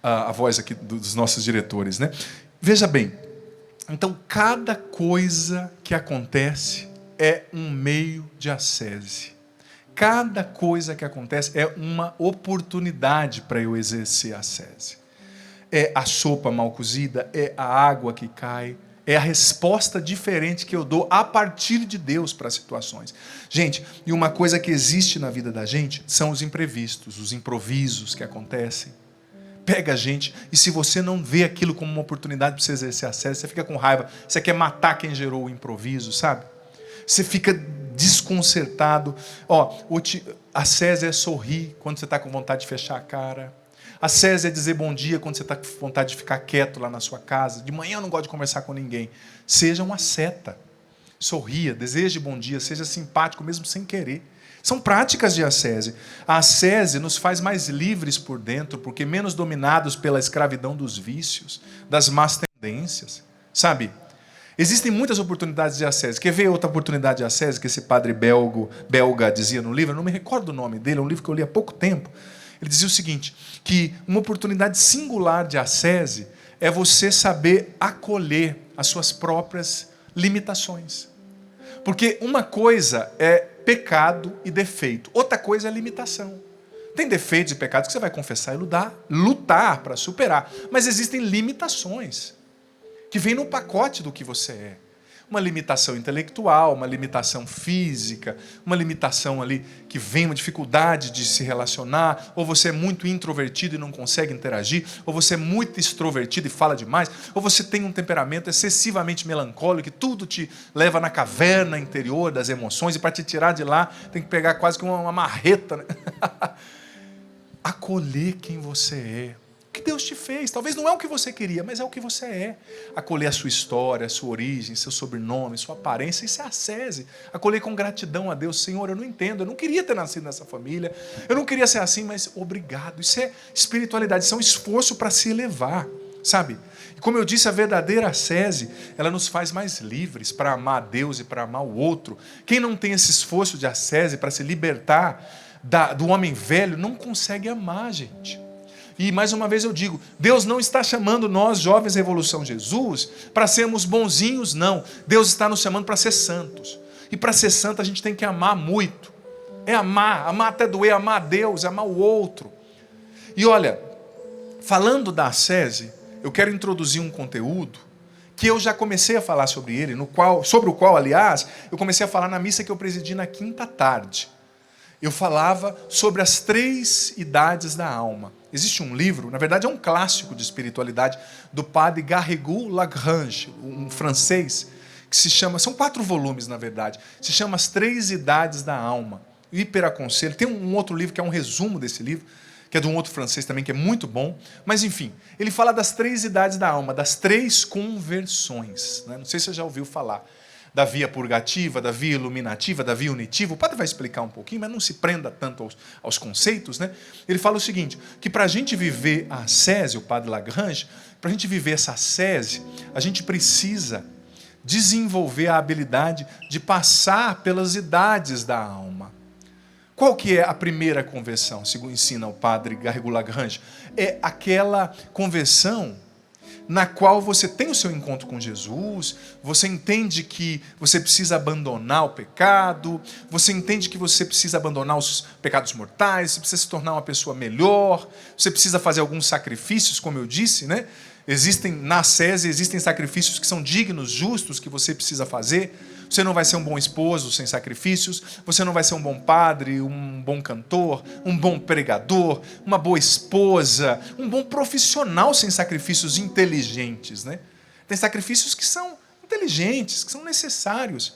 a voz aqui dos nossos diretores, né? Veja bem, Então, cada coisa que acontece é um meio de ascese. Cada coisa que acontece é uma oportunidade para eu exercer a ascese. É a sopa mal cozida, é a água que cai, é a resposta diferente que eu dou a partir de Deus para as situações. Gente, e uma coisa que existe na vida da gente são os imprevistos, os improvisos que acontecem. Pega a gente, e se você não vê aquilo como uma oportunidade para você exercer ascese, você fica com raiva, você quer matar quem gerou o improviso, sabe? Você fica desconcertado. Ascese é sorrir quando você está com vontade de fechar a cara. Ascese é dizer bom dia quando você está com vontade de ficar quieto lá na sua casa. De manhã eu não gosto de conversar com ninguém. Seja uma seta. Sorria, deseje bom dia, seja simpático mesmo sem querer. São práticas de ascese. A ascese nos faz mais livres por dentro, porque menos dominados pela escravidão dos vícios, das más tendências. Sabe? Existem muitas oportunidades de ascese. Quer ver outra oportunidade de ascese que esse padre belga dizia no livro? Eu não me recordo o nome dele, é um livro que eu li há pouco tempo. Ele dizia o seguinte, que uma oportunidade singular de ascese é você saber acolher as suas próprias limitações. Porque uma coisa é pecado e defeito, outra coisa é limitação. Tem defeitos e pecados que você vai confessar e lutar para superar, mas existem limitações que vêm no pacote do que você é. Uma limitação intelectual, uma limitação física, uma limitação ali que vem uma dificuldade de se relacionar, ou você é muito introvertido e não consegue interagir, ou você é muito extrovertido e fala demais, ou você tem um temperamento excessivamente melancólico, que tudo te leva na caverna interior das emoções, e para te tirar de lá tem que pegar quase que uma marreta, né? Acolher quem você é. O que Deus te fez. Talvez não é o que você queria, mas é o que você é. Acolher a sua história, a sua origem, seu sobrenome, sua aparência, isso é ascese. Acolher com gratidão a Deus. Senhor, eu não entendo, eu não queria ter nascido nessa família, eu não queria ser assim, mas obrigado. Isso é espiritualidade, isso é um esforço para se elevar, sabe? E como eu disse, a verdadeira ascese, ela nos faz mais livres para amar a Deus e para amar o outro. Quem não tem esse esforço de ascese para se libertar do homem velho, não consegue amar, gente. E mais uma vez eu digo, Deus não está chamando nós, jovens Revolução Jesus, para sermos bonzinhos, não. Deus está nos chamando para ser santos. E para ser santo a gente tem que amar muito. É amar até doer, amar a Deus, amar o outro. E olha, falando da ascese, eu quero introduzir um conteúdo que eu já comecei a falar sobre ele, sobre o qual, aliás, eu comecei a falar na missa que eu presidi na quinta tarde. Eu falava sobre as 3 idades da alma. Existe um livro, na verdade é um clássico de espiritualidade, do padre Garrigou Lagrange, um francês, que se chama, são 4 volumes na verdade, se chama As 3 Idades da Alma. Eu hiper aconselho. Tem um outro livro que é um resumo desse livro, que é de um outro francês também, que é muito bom. Mas enfim, ele fala das 3 idades da alma, das 3 conversões. Né? Não sei se você já ouviu falar. Da via purgativa, da via iluminativa, da via unitiva. O padre vai explicar um pouquinho, mas não se prenda tanto aos conceitos. Né? Ele fala o seguinte, que para a gente viver a ascese, o padre Lagrange, para a gente viver essa ascese, a gente precisa desenvolver a habilidade de passar pelas idades da alma. Qual que é a primeira conversão, segundo ensina o padre Garrigou Lagrange? É aquela conversão na qual você tem o seu encontro com Jesus, você entende que você precisa abandonar o pecado, você entende que você precisa abandonar os pecados mortais, você precisa se tornar uma pessoa melhor, você precisa fazer alguns sacrifícios, como eu disse, né? Na ascese existem sacrifícios que são dignos, justos, que você precisa fazer. Você não vai ser um bom esposo sem sacrifícios, você não vai ser um bom padre, um bom cantor, um bom pregador, uma boa esposa, um bom profissional sem sacrifícios inteligentes, né? Tem sacrifícios que são inteligentes, que são necessários.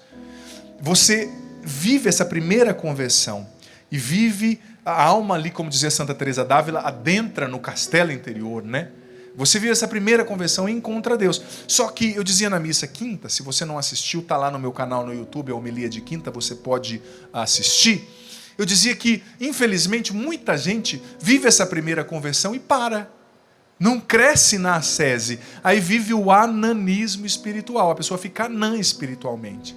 Você vive essa primeira conversão e vive a alma ali, como dizia Santa Teresa d'Ávila, adentra no castelo interior, né? Você viu essa primeira conversão e encontra Deus. Só que eu dizia na missa quinta, se você não assistiu, está lá no meu canal no YouTube, a homilia de quinta, você pode assistir. Eu dizia que, infelizmente, muita gente vive essa primeira conversão e para. Não cresce na ascese. Aí vive o ananismo espiritual. A pessoa fica anã espiritualmente.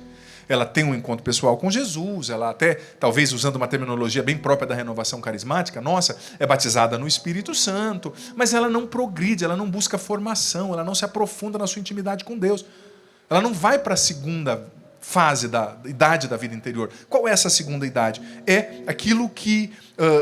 ela tem um encontro pessoal com Jesus, ela até, talvez usando uma terminologia bem própria da renovação carismática, nossa, é batizada no Espírito Santo, mas ela não progride, ela não busca formação, ela não se aprofunda na sua intimidade com Deus. Ela não vai para a segunda fase da idade da vida interior. Qual é essa segunda idade? É aquilo que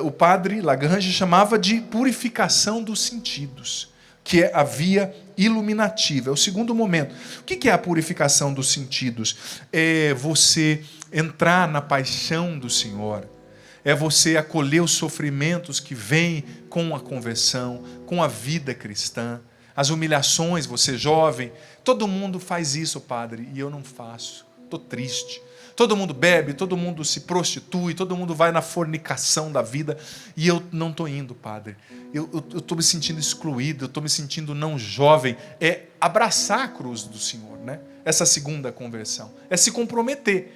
o padre Lagrange chamava de purificação dos sentidos, que é a via iluminativa. É o segundo momento. O que é a purificação dos sentidos? É você entrar na paixão do Senhor. É você acolher os sofrimentos que vêm com a conversão, com a vida cristã. As humilhações, você jovem. Todo mundo faz isso, padre, e eu não faço. Estou triste. Todo mundo bebe, todo mundo se prostitui, todo mundo vai na fornicação da vida e eu não estou indo, padre. Eu estou me sentindo excluído, eu estou me sentindo não jovem. É abraçar a cruz do Senhor, né? Essa segunda conversão. É se comprometer.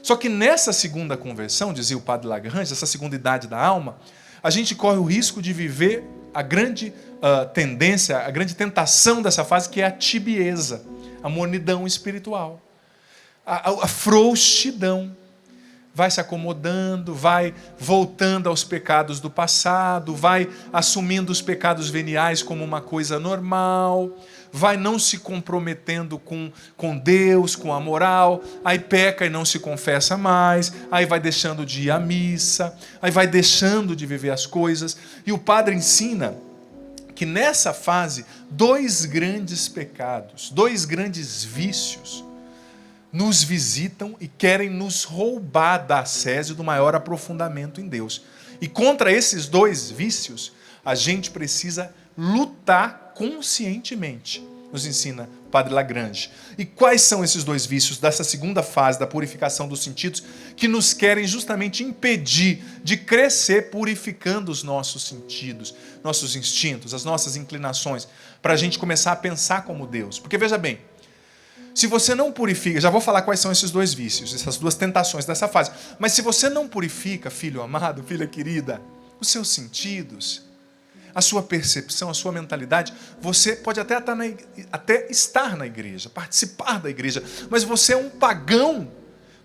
Só que nessa segunda conversão, dizia o padre Lagrange, essa segunda idade da alma, a gente corre o risco de viver a grande tendência, a grande tentação dessa fase, que é a tibieza, a mornidão espiritual. A frouxidão, vai se acomodando, vai voltando aos pecados do passado, vai assumindo os pecados veniais como uma coisa normal, vai não se comprometendo com Deus, com a moral, aí peca e não se confessa mais, aí vai deixando de ir à missa, aí vai deixando de viver as coisas. E o padre ensina que nessa fase, 2 grandes pecados, 2 grandes vícios, nos visitam e querem nos roubar da ascese do maior aprofundamento em Deus. E contra esses 2 vícios, a gente precisa lutar conscientemente, nos ensina o padre Lagrange. E quais são esses 2 vícios dessa segunda fase da purificação dos sentidos que nos querem justamente impedir de crescer purificando os nossos sentidos, nossos instintos, as nossas inclinações, para a gente começar a pensar como Deus? Porque veja bem, se você não purifica, já vou falar quais são esses 2 vícios, essas 2 tentações dessa fase, mas se você não purifica, filho amado, filha querida, os seus sentidos, a sua percepção, a sua mentalidade, você pode até estar na igreja, participar da igreja, mas você é um pagão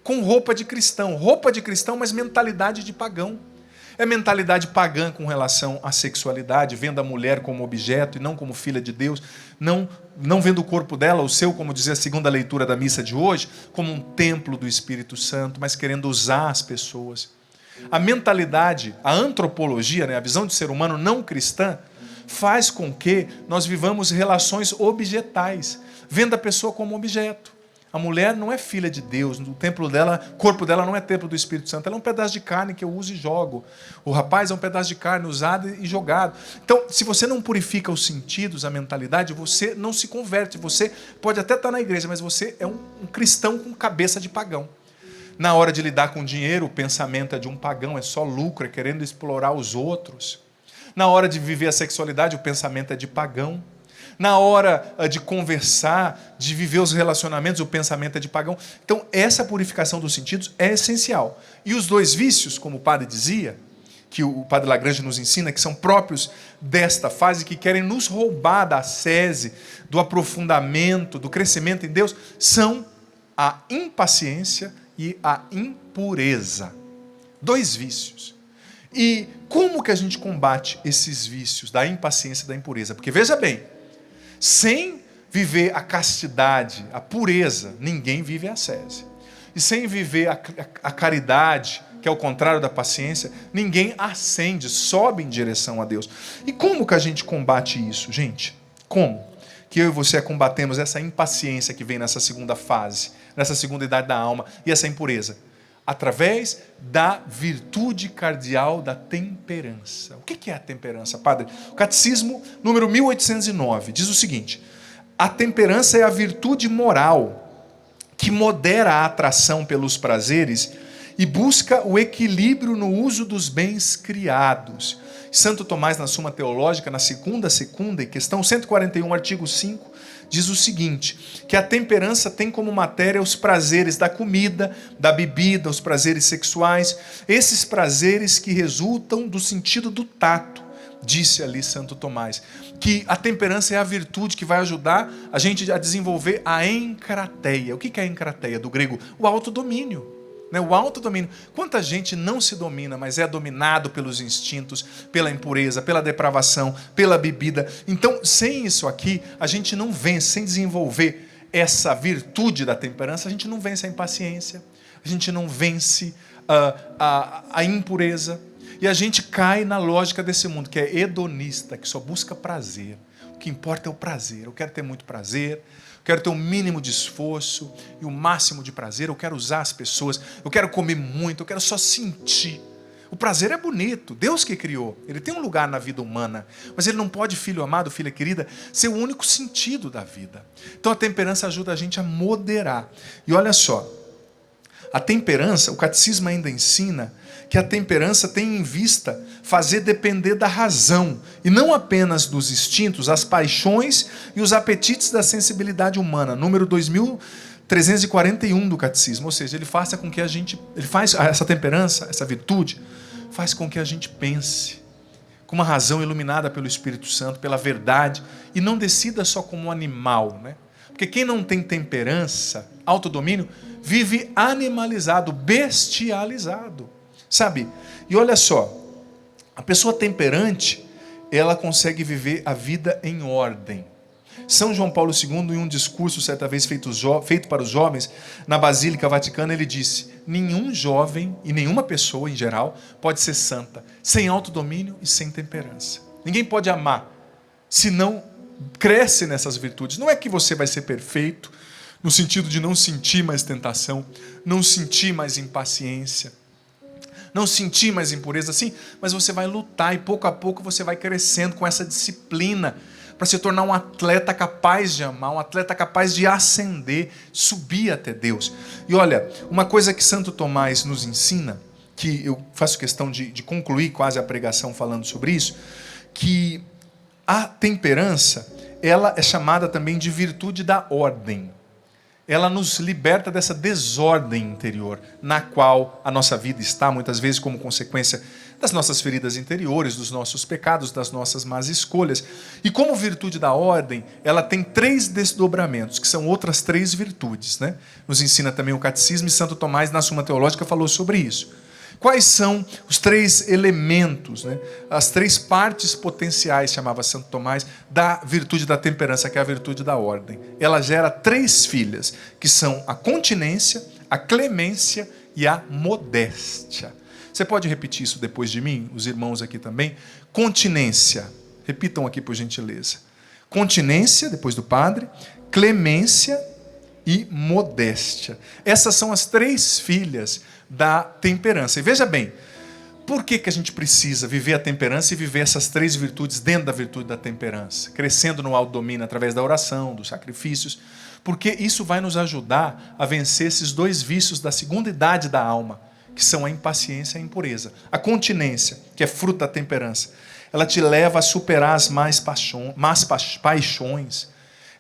com roupa de cristão, mas mentalidade de pagão. É mentalidade pagã com relação à sexualidade, vendo a mulher como objeto e não como filha de Deus, não vendo o corpo dela, o seu, como dizia a segunda leitura da missa de hoje, como um templo do Espírito Santo, mas querendo usar as pessoas. A mentalidade, a antropologia, né, a visão de ser humano não cristã, faz com que nós vivamos relações objetais, vendo a pessoa como objeto. A mulher não é filha de Deus, o templo dela, o corpo dela não é templo do Espírito Santo, ela é um pedaço de carne que eu uso e jogo. O rapaz é um pedaço de carne usado e jogado. Então, se você não purifica os sentidos, a mentalidade, você não se converte. Você pode até estar na igreja, mas você é um cristão com cabeça de pagão. Na hora de lidar com dinheiro, o pensamento é de um pagão, é só lucro, é querendo explorar os outros. Na hora de viver a sexualidade, o pensamento é de pagão. Na hora de conversar, de viver os relacionamentos, o pensamento é de pagão. Então, essa purificação dos sentidos é essencial. E os 2 vícios, como o padre dizia, que o padre Lagrange nos ensina, que são próprios desta fase, que querem nos roubar da ascese, do aprofundamento, do crescimento em Deus, são a impaciência e a impureza. 2 vícios. E como que a gente combate esses vícios da impaciência e da impureza? Porque veja bem, sem viver a castidade, a pureza, ninguém vive a ascese. E sem viver a caridade, que é o contrário da paciência, ninguém ascende, sobe em direção a Deus. E como que a gente combate isso, gente? Como que eu e você combatemos essa impaciência que vem nessa segunda fase, nessa segunda idade da alma, e essa impureza? Através da virtude cardeal da temperança. O que é a temperança, padre? O Catecismo, número 1809, diz o seguinte: a temperança é a virtude moral que modera a atração pelos prazeres e busca o equilíbrio no uso dos bens criados. Santo Tomás, na Suma Teológica, na segunda, em questão 141, artigo 5, diz o seguinte, que a temperança tem como matéria os prazeres da comida, da bebida, os prazeres sexuais, esses prazeres que resultam do sentido do tato, disse ali Santo Tomás, que a temperança é a virtude que vai ajudar a gente a desenvolver a encrateia. O que é a encrateia? Do grego, o autodomínio. O autodomínio. Quanta gente não se domina, mas é dominado pelos instintos, pela impureza, pela depravação, pela bebida. Então, sem isso aqui, a gente não vence, sem desenvolver essa virtude da temperança, a gente não vence a impaciência, a gente não vence a impureza, e a gente cai na lógica desse mundo, que é hedonista, que só busca prazer. O que importa é o prazer. Eu quero ter muito prazer, quero ter o mínimo de esforço e o máximo de prazer, eu quero usar as pessoas, eu quero comer muito, eu quero só sentir. O prazer é bonito, Deus que criou, ele tem um lugar na vida humana, mas ele não pode, filho amado, filha querida, ser o único sentido da vida. Então a temperança ajuda a gente a moderar. E olha só, a temperança, o catecismo ainda ensina que a temperança tem em vista fazer depender da razão, e não apenas dos instintos, as paixões e os apetites da sensibilidade humana. Número 2341 do catecismo. Ou seja, ele faz essa temperança, essa virtude, faz com que a gente pense com uma razão iluminada pelo Espírito Santo, pela verdade, e não decida só como um animal, né? Porque quem não tem temperança, autodomínio, vive animalizado, bestializado. Sabe? E olha só, a pessoa temperante, ela consegue viver a vida em ordem. São João Paulo II, em um discurso certa vez feito para os jovens, na Basílica Vaticana, ele disse: nenhum jovem e nenhuma pessoa em geral pode ser santa, sem autodomínio e sem temperança. Ninguém pode amar se não cresce nessas virtudes. Não é que você vai ser perfeito, no sentido de não sentir mais tentação, não sentir mais impaciência, não sentir mais impureza, sim, mas você vai lutar e pouco a pouco você vai crescendo com essa disciplina para se tornar um atleta capaz de amar, um atleta capaz de ascender, subir até Deus. E olha, uma coisa que Santo Tomás nos ensina, que eu faço questão de concluir quase a pregação falando sobre isso, que a temperança, ela é chamada também de virtude da ordem. Ela nos liberta dessa desordem interior, na qual a nossa vida está, muitas vezes como consequência das nossas feridas interiores, dos nossos pecados, das nossas más escolhas. E como virtude da ordem, ela tem 3 desdobramentos, que são outras 3 virtudes, né? Nos ensina também o Catecismo, e Santo Tomás, na Suma Teológica, falou sobre isso. Quais são os 3 elementos, né? As 3 partes potenciais, chamava Santo Tomás, da virtude da temperança, que é a virtude da ordem? Ela gera 3 filhas, que são a continência, a clemência e a modéstia. Você pode repetir isso depois de mim, os irmãos aqui também? Continência, repitam aqui por gentileza. Continência, depois do padre, clemência e modéstia. Essas são as 3 filhas da temperança. E veja bem, por que a gente precisa viver a temperança e viver essas 3 virtudes dentro da virtude da temperança? Crescendo no autodomínio através da oração, dos sacrifícios, porque isso vai nos ajudar a vencer esses 2 vícios da segunda idade da alma, que são a impaciência e a impureza. A continência, que é fruto da temperança, ela te leva a superar as más paixões,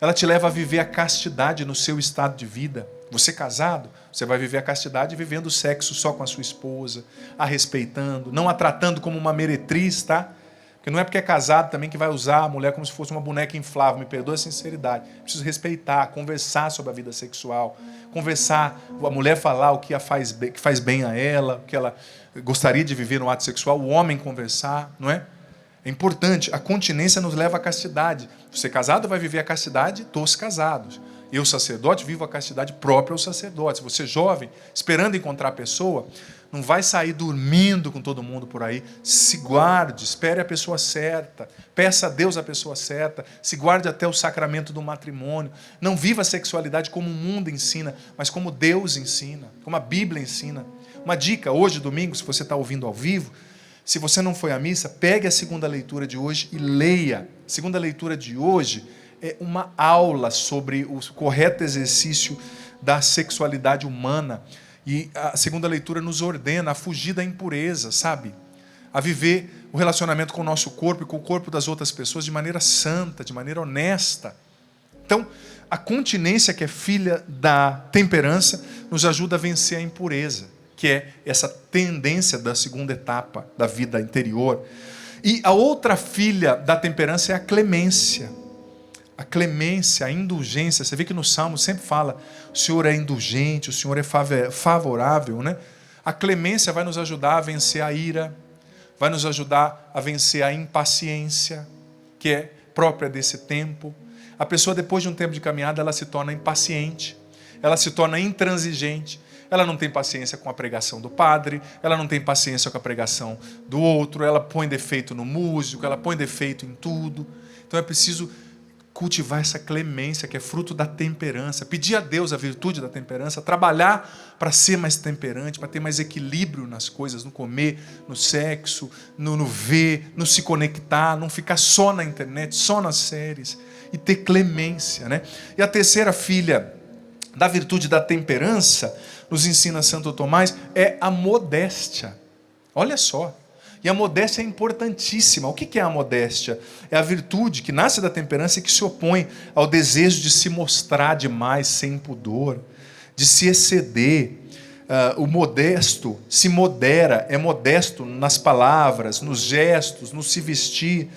ela te leva a viver a castidade no seu estado de vida. Você casado, você vai viver a castidade vivendo o sexo só com a sua esposa, a respeitando, não a tratando como uma meretriz, tá? Porque não é porque é casado também que vai usar a mulher como se fosse uma boneca inflável, me perdoa a sinceridade. Preciso respeitar, conversar sobre a vida sexual, conversar, a mulher falar o que faz bem a ela, o que ela gostaria de viver no ato sexual, o homem conversar, não é? É importante, a continência nos leva à castidade. Você casado vai viver a castidade dos casados. Eu, sacerdote, vivo a castidade própria aos sacerdotes. Você, jovem, esperando encontrar a pessoa, não vai sair dormindo com todo mundo por aí. Se guarde, espere a pessoa certa, peça a Deus a pessoa certa, se guarde até o sacramento do matrimônio. Não viva a sexualidade como o mundo ensina, mas como Deus ensina, como a Bíblia ensina. Uma dica, hoje, domingo, se você está ouvindo ao vivo, se você não foi à missa, pegue a segunda leitura de hoje e leia. A segunda leitura de hoje é uma aula sobre o correto exercício da sexualidade humana. E a segunda leitura nos ordena a fugir da impureza, sabe? A viver o relacionamento com o nosso corpo e com o corpo das outras pessoas de maneira santa, de maneira honesta. Então, a continência, que é filha da temperança, nos ajuda a vencer a impureza, que é essa tendência da segunda etapa da vida interior. E a outra filha da temperança é a clemência. A clemência, a indulgência. Você vê que no Salmo sempre fala, o Senhor é indulgente, o Senhor é favorável, né? A clemência vai nos ajudar a vencer a ira, vai nos ajudar a vencer a impaciência, que é própria desse tempo. A pessoa, depois de um tempo de caminhada, ela se torna impaciente, ela se torna intransigente, ela não tem paciência com a pregação do padre, ela não tem paciência com a pregação do outro, ela põe defeito no músico, ela põe defeito em tudo. Então é preciso cultivar essa clemência, que é fruto da temperança, pedir a Deus a virtude da temperança, trabalhar para ser mais temperante, para ter mais equilíbrio nas coisas, no comer, no sexo, no ver, no se conectar, não ficar só na internet, só nas séries, e ter clemência, né? E a terceira filha da virtude da temperança, nos ensina Santo Tomás, é a modéstia. Olha só. E a modéstia é importantíssima. O que é a modéstia? É a virtude que nasce da temperança e que se opõe ao desejo de se mostrar demais, sem pudor, de se exceder. O modesto se modera, é modesto nas palavras, nos gestos, no se vestir.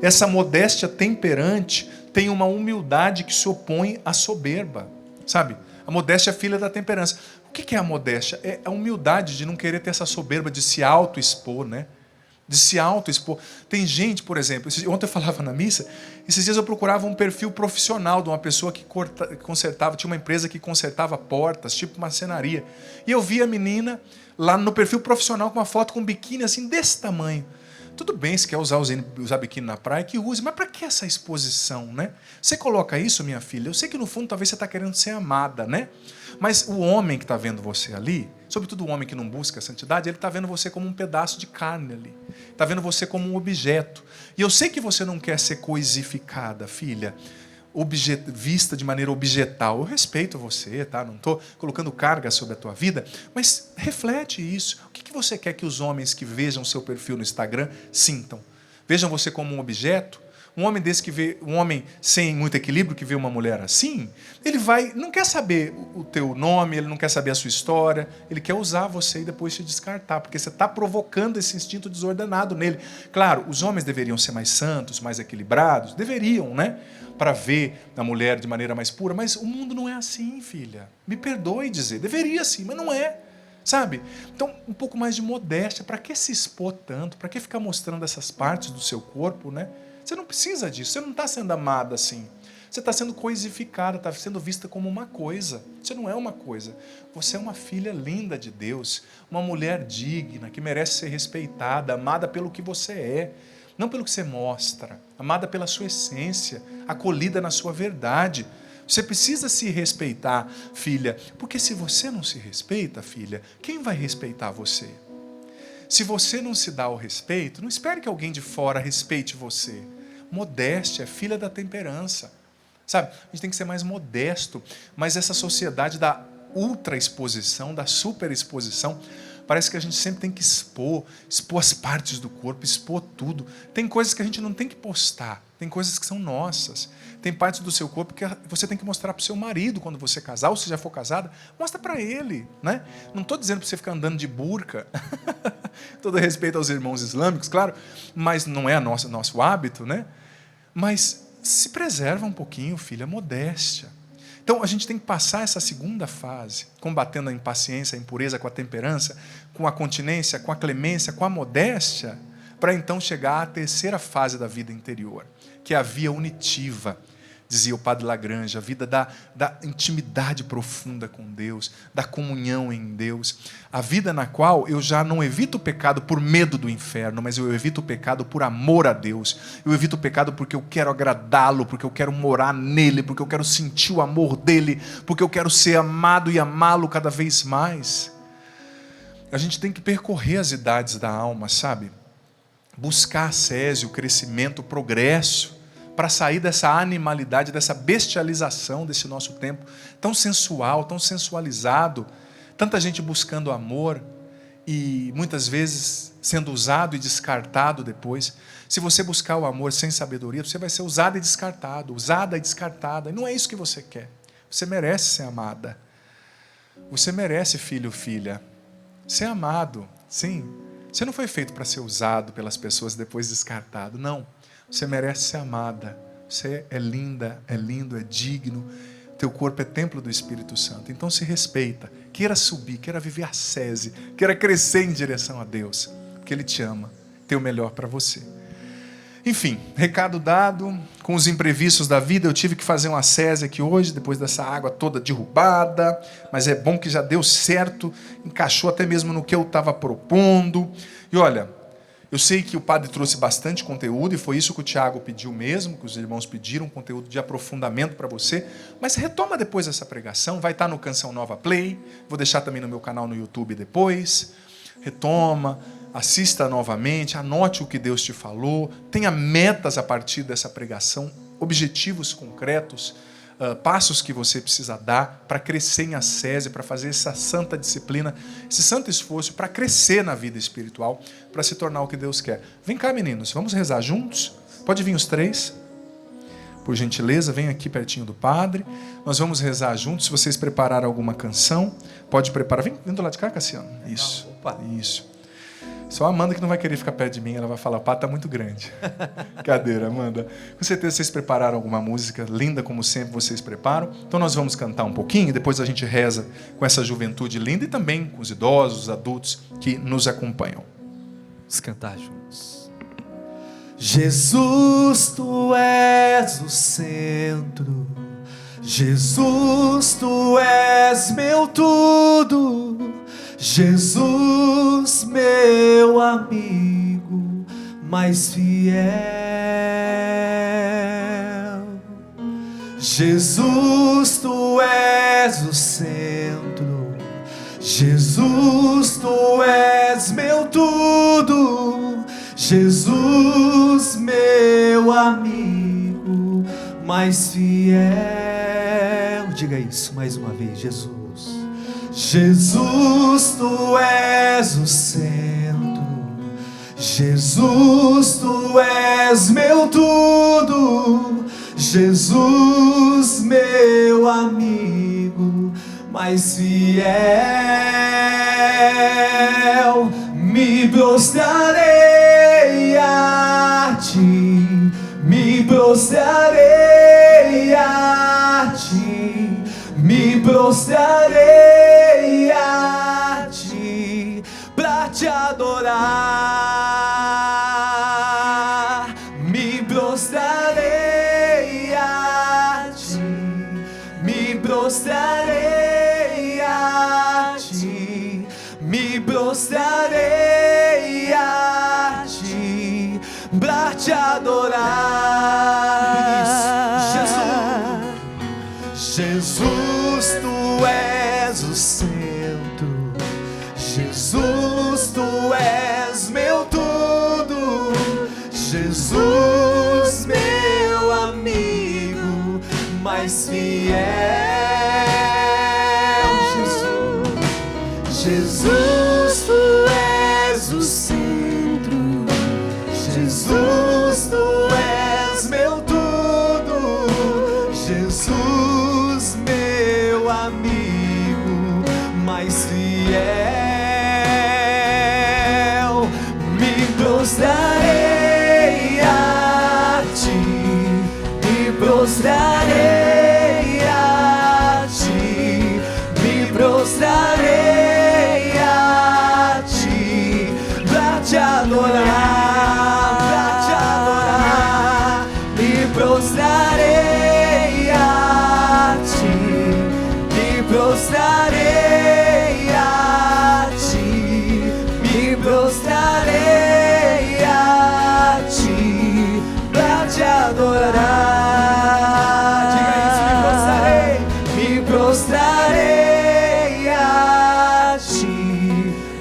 Essa modéstia temperante tem uma humildade que se opõe à soberba. Sabe? A modéstia é filha da temperança. O que é a modéstia? É a humildade de não querer ter essa soberba de se auto-expor, né? De se auto-expor. Tem gente, por exemplo, ontem eu falava na missa, esses dias eu procurava um perfil profissional de uma pessoa que consertava, tinha uma empresa que consertava portas, tipo marcenaria. E eu vi a menina lá no perfil profissional com uma foto com um biquíni assim desse tamanho. Tudo bem, se quer usar biquíni na praia, que use, mas para que essa exposição, né? Você coloca isso, minha filha, eu sei que no fundo talvez você está querendo ser amada, né? Mas o homem que está vendo você ali, sobretudo o homem que não busca a santidade, ele está vendo você como um pedaço de carne ali. Está vendo você como um objeto. E eu sei que você não quer ser coisificada, filha, vista de maneira objetal. Eu respeito você, tá? Não estou colocando carga sobre a tua vida, mas reflete isso. O que você quer que os homens que vejam seu perfil no Instagram sintam? Vejam você como um objeto? Um homem desse que vê, um homem sem muito equilíbrio que vê uma mulher assim, ele não quer saber o teu nome, ele não quer saber a sua história, ele quer usar você e depois te descartar, porque você está provocando esse instinto desordenado nele. Claro, os homens deveriam ser mais santos, mais equilibrados, deveriam, né? Para ver a mulher de maneira mais pura, mas o mundo não é assim, filha. Me perdoe dizer, deveria sim, mas não é. Sabe? Então, um pouco mais de modéstia. Para que se expor tanto? Para que ficar mostrando essas partes do seu corpo, né? Você não precisa disso. Você não está sendo amada assim. Você está sendo coisificada, está sendo vista como uma coisa. Você não é uma coisa. Você é uma filha linda de Deus, uma mulher digna, que merece ser respeitada, amada pelo que você é, não pelo que você mostra, amada pela sua essência, acolhida na sua verdade. Você precisa se respeitar, filha, porque se você não se respeita, filha, quem vai respeitar você? Se você não se dá o respeito, não espere que alguém de fora respeite você. Modéstia é filha da temperança. Sabe, a gente tem que ser mais modesto, mas essa sociedade da ultraexposição, da superexposição, parece que a gente sempre tem que expor as partes do corpo, expor tudo. Tem coisas que a gente não tem que postar, tem coisas que são nossas. Tem partes do seu corpo que você tem que mostrar para o seu marido quando você casar, ou se já for casada, mostra para ele, né? Não estou dizendo para você ficar andando de burca, todo respeito aos irmãos islâmicos, claro, mas não é nosso hábito, né? Mas se preserva um pouquinho, filha, modéstia. Então, a gente tem que passar essa segunda fase, combatendo a impaciência, a impureza com a temperança, com a continência, com a clemência, com a modéstia, para então chegar à terceira fase da vida interior, que é a via unitiva, dizia o Padre Lagrange, a vida da intimidade profunda com Deus, da comunhão em Deus, a vida na qual eu já não evito o pecado por medo do inferno, mas eu evito o pecado por amor a Deus, eu evito o pecado porque eu quero agradá-lo, porque eu quero morar nele, porque eu quero sentir o amor dele, porque eu quero ser amado e amá-lo cada vez mais. A gente tem que percorrer as idades da alma, sabe? Buscar a sese, o crescimento, o progresso, para sair dessa animalidade, dessa bestialização desse nosso tempo, tão sensual, tão sensualizado, tanta gente buscando amor e muitas vezes sendo usado e descartado depois. Se você buscar o amor sem sabedoria, você vai ser usado e descartado, usada e descartada, e não é isso que você quer. Você merece ser amada. Você merece, filho, filha, ser amado, sim. Você não foi feito para ser usado pelas pessoas depois descartado. Não. Você merece ser amada. Você é linda, é lindo, é digno. Teu corpo é templo do Espírito Santo. Então se respeita. Queira subir, queira viver a sese, queira crescer em direção a Deus. Porque Ele te ama. Tem o melhor para você. Enfim, recado dado. Com os imprevistos da vida, eu tive que fazer uma sese aqui hoje, depois dessa água toda derrubada. Mas é bom que já deu certo. Encaixou até mesmo no que eu estava propondo. E olha, eu sei que o padre trouxe bastante conteúdo, e foi isso que o Tiago pediu mesmo, que os irmãos pediram, conteúdo de aprofundamento para você. Mas retoma depois essa pregação, vai estar no Canção Nova Play, vou deixar também no meu canal no YouTube depois. Retoma, assista novamente, anote o que Deus te falou, tenha metas a partir dessa pregação, objetivos concretos, passos que você precisa dar para crescer em ascese, para fazer essa santa disciplina, esse santo esforço para crescer na vida espiritual, para se tornar o que Deus quer. Vem cá, meninos, vamos rezar juntos? Pode vir os três? Por gentileza, vem aqui pertinho do padre. Nós vamos rezar juntos. Se vocês prepararam alguma canção, pode preparar. Vem do lado de cá, Cassiano. Isso. Opa. Isso. Só a Amanda que não vai querer ficar perto de mim, ela vai falar, o pato está muito grande. Cadeira, Amanda. Com certeza vocês prepararam alguma música linda, como sempre vocês preparam. Então nós vamos cantar um pouquinho, e depois a gente reza com essa juventude linda e também com os idosos, os adultos que nos acompanham. Vamos cantar juntos. Jesus, Tu és o centro. Jesus, Tu és meu tudo. Jesus, meu amigo mais fiel. Jesus, Tu és o centro. Jesus, Tu és meu tudo. Jesus, meu amigo mais fiel. Diga isso mais uma vez, Jesus. Jesus, Tu és o centro. Jesus, Tu és meu tudo. Jesus, meu amigo mais fiel. Me prostrarei a Ti, me prostrarei a Ti, me prostrarei a Ti pra Te adorar. Me prostrarei a Ti, me prostrarei a Ti, me prostrarei a Ti pra Te adorar. Jesus, Tu és o centro. Jesus, Tu és meu tudo. Jesus, meu amigo mais fiel. Jesus, Tu és o centro. Jesus, Tu és meu tudo. Jesus, meu amigo mais fiel. Me prostrarei a Ti, me prostrarei a Ti, me prostrarei a Ti pra Te adorar, pra Te adorar. Me prostrarei a Ti, me prostrarei a Ti, me prostrarei a Ti pra Te adorar. Diga isso, me prostrarei a Ti,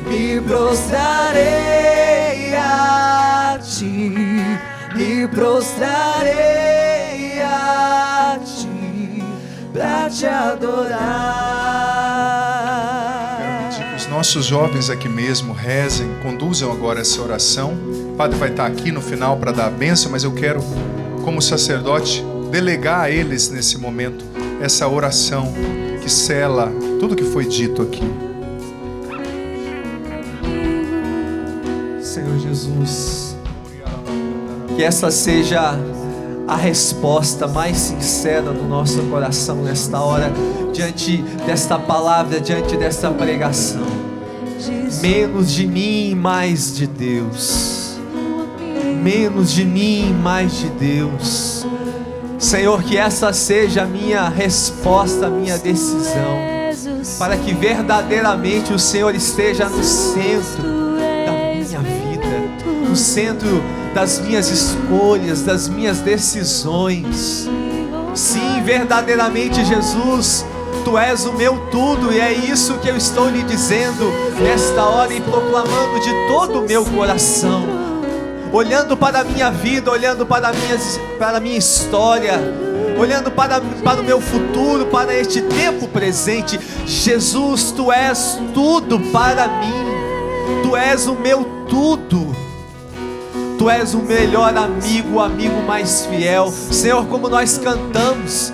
me prostrarei a Ti, me prostrarei a Ti pra Te adorar. Quero pedir que os nossos jovens aqui mesmo rezem, conduzam agora essa oração. O padre vai estar aqui no final para dar a bênção, mas eu quero, como sacerdote, delegar a eles nesse momento essa oração que sela tudo que foi dito aqui. Jesus, que essa seja a resposta mais sincera do nosso coração nesta hora, diante desta palavra, diante desta pregação. Menos de mim, mais de Deus. Menos de mim, mais de Deus. Senhor, que essa seja a minha resposta, a minha decisão, para que verdadeiramente o Senhor esteja no centro da minha vida, no centro das minhas escolhas, das minhas decisões. Sim, verdadeiramente, Jesus, Tu és o meu tudo, e é isso que eu estou lhe dizendo nesta hora e proclamando de todo o meu coração, olhando para a minha vida, olhando para a minha história, olhando para o meu futuro, para este tempo presente. Jesus, Tu és tudo para mim, Tu és o meu tudo. Tu és o melhor amigo, o amigo mais fiel. Senhor, como nós cantamos,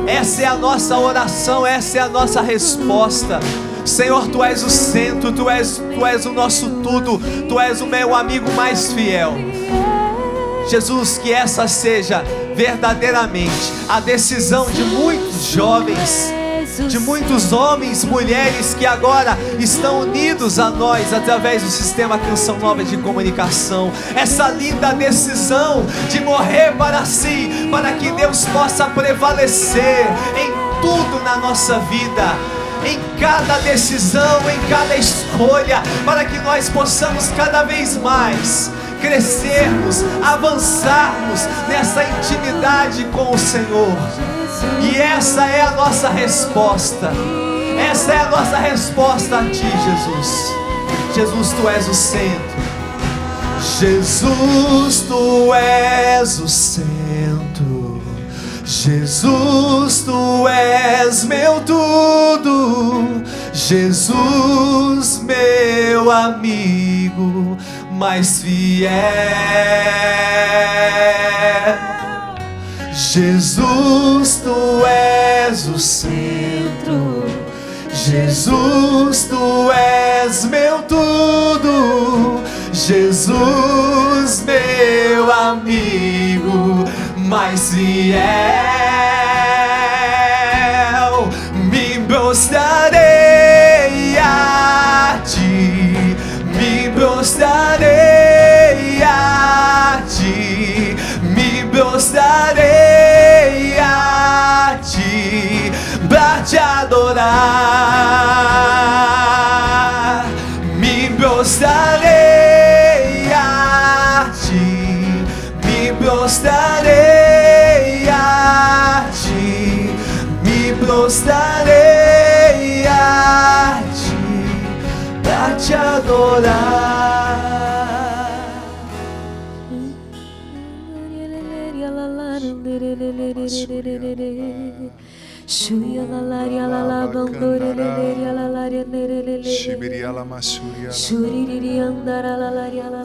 essa é a nossa oração, essa é a nossa resposta. Senhor, Tu és o centro, Tu és o nosso tudo, Tu és o meu amigo mais fiel. Jesus, que essa seja verdadeiramente a decisão de muitos jovens, de muitos homens, mulheres que agora estão unidos a nós através do sistema Canção Nova de Comunicação. Essa linda decisão de morrer para si, para que Deus possa prevalecer em tudo na nossa vida, em cada decisão, em cada escolha, para que nós possamos cada vez mais crescermos, avançarmos nessa intimidade com o Senhor. E essa é a nossa resposta. Essa é a nossa resposta a Ti, Jesus. Jesus, Tu és o centro. Jesus, Tu és o centro. Jesus, Tu és meu tudo. Jesus, meu amigo mais fiel. Jesus, Tu és o centro. Jesus, Tu és meu tudo. Jesus, meu amigo mais fiel. Me prostrarei a Ti, me prostrarei a Ti, me prostrarei a Ti pra Te adorar. Me prostrarei a Ti, me prostrarei a Ti, me prostrarei a Ti pra Te adorar.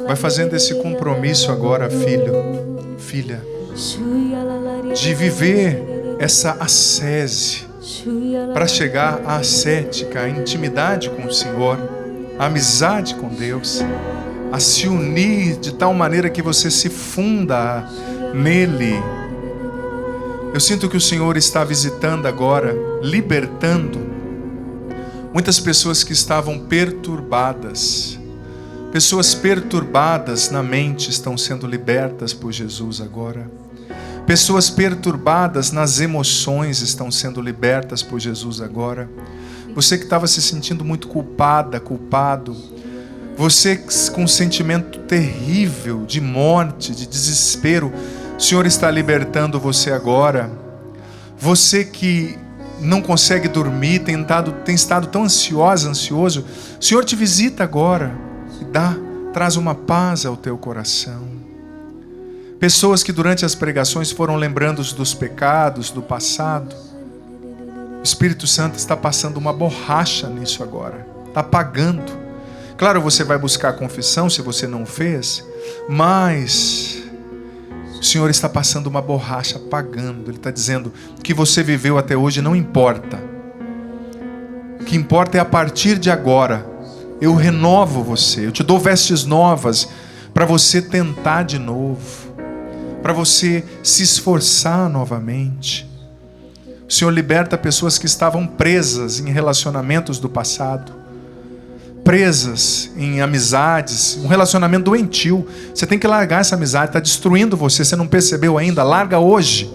Vai fazendo esse compromisso agora, filho, filha, de viver essa ascese para chegar à ascética, à intimidade com o Senhor, à amizade com Deus, a se unir de tal maneira que você se funda nele. Eu sinto que o Senhor está visitando agora, libertando muitas pessoas que estavam perturbadas. Pessoas perturbadas na mente estão sendo libertas por Jesus agora. Pessoas perturbadas nas emoções estão sendo libertas por Jesus agora. Você que estava se sentindo muito culpada, culpado, você com um sentimento terrível de morte, de desespero, o Senhor está libertando você agora. Você que não consegue dormir, tem estado tão ansioso, o Senhor te visita agora e traz uma paz ao teu coração. Pessoas que durante as pregações foram lembrando dos pecados, do passado, o Espírito Santo está passando uma borracha nisso agora, está apagando. Claro, você vai buscar a confissão se você não fez, mas o Senhor está passando uma borracha, apagando. Ele está dizendo: o que você viveu até hoje não importa. O que importa é a partir de agora eu renovo você, eu te dou vestes novas para você tentar de novo, para você se esforçar novamente. O Senhor liberta pessoas que estavam presas em relacionamentos do passado, presas em amizades, um relacionamento doentio. Você tem que largar essa amizade, está destruindo você, você não percebeu ainda, larga hoje.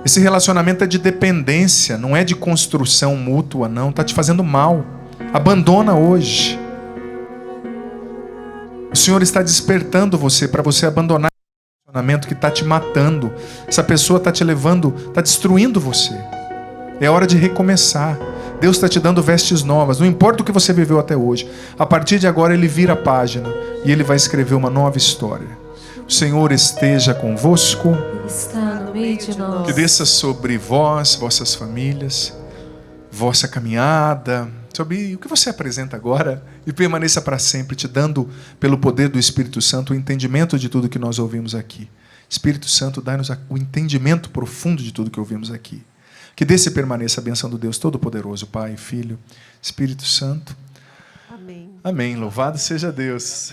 Esse relacionamento é de dependência, não é de construção mútua, não, está te fazendo mal. Abandona hoje. O Senhor está despertando você para você abandonar esse relacionamento que está te matando. Essa pessoa está te levando, está destruindo você. É hora de recomeçar. Deus está te dando vestes novas. Não importa o que você viveu até hoje. A partir de agora Ele vira a página e Ele vai escrever uma nova história. O Senhor esteja convosco. Está no meio de nós. Que desça sobre vós, vossas famílias, vossa caminhada, sobre o que você apresenta agora e permaneça para sempre, te dando, pelo poder do Espírito Santo, o entendimento de tudo que nós ouvimos aqui. Espírito Santo, dá-nos o entendimento profundo de tudo que ouvimos aqui. Que desse e permaneça a bênção do Deus Todo-Poderoso, Pai, Filho, Espírito Santo. Amém. Amém. Louvado seja Deus.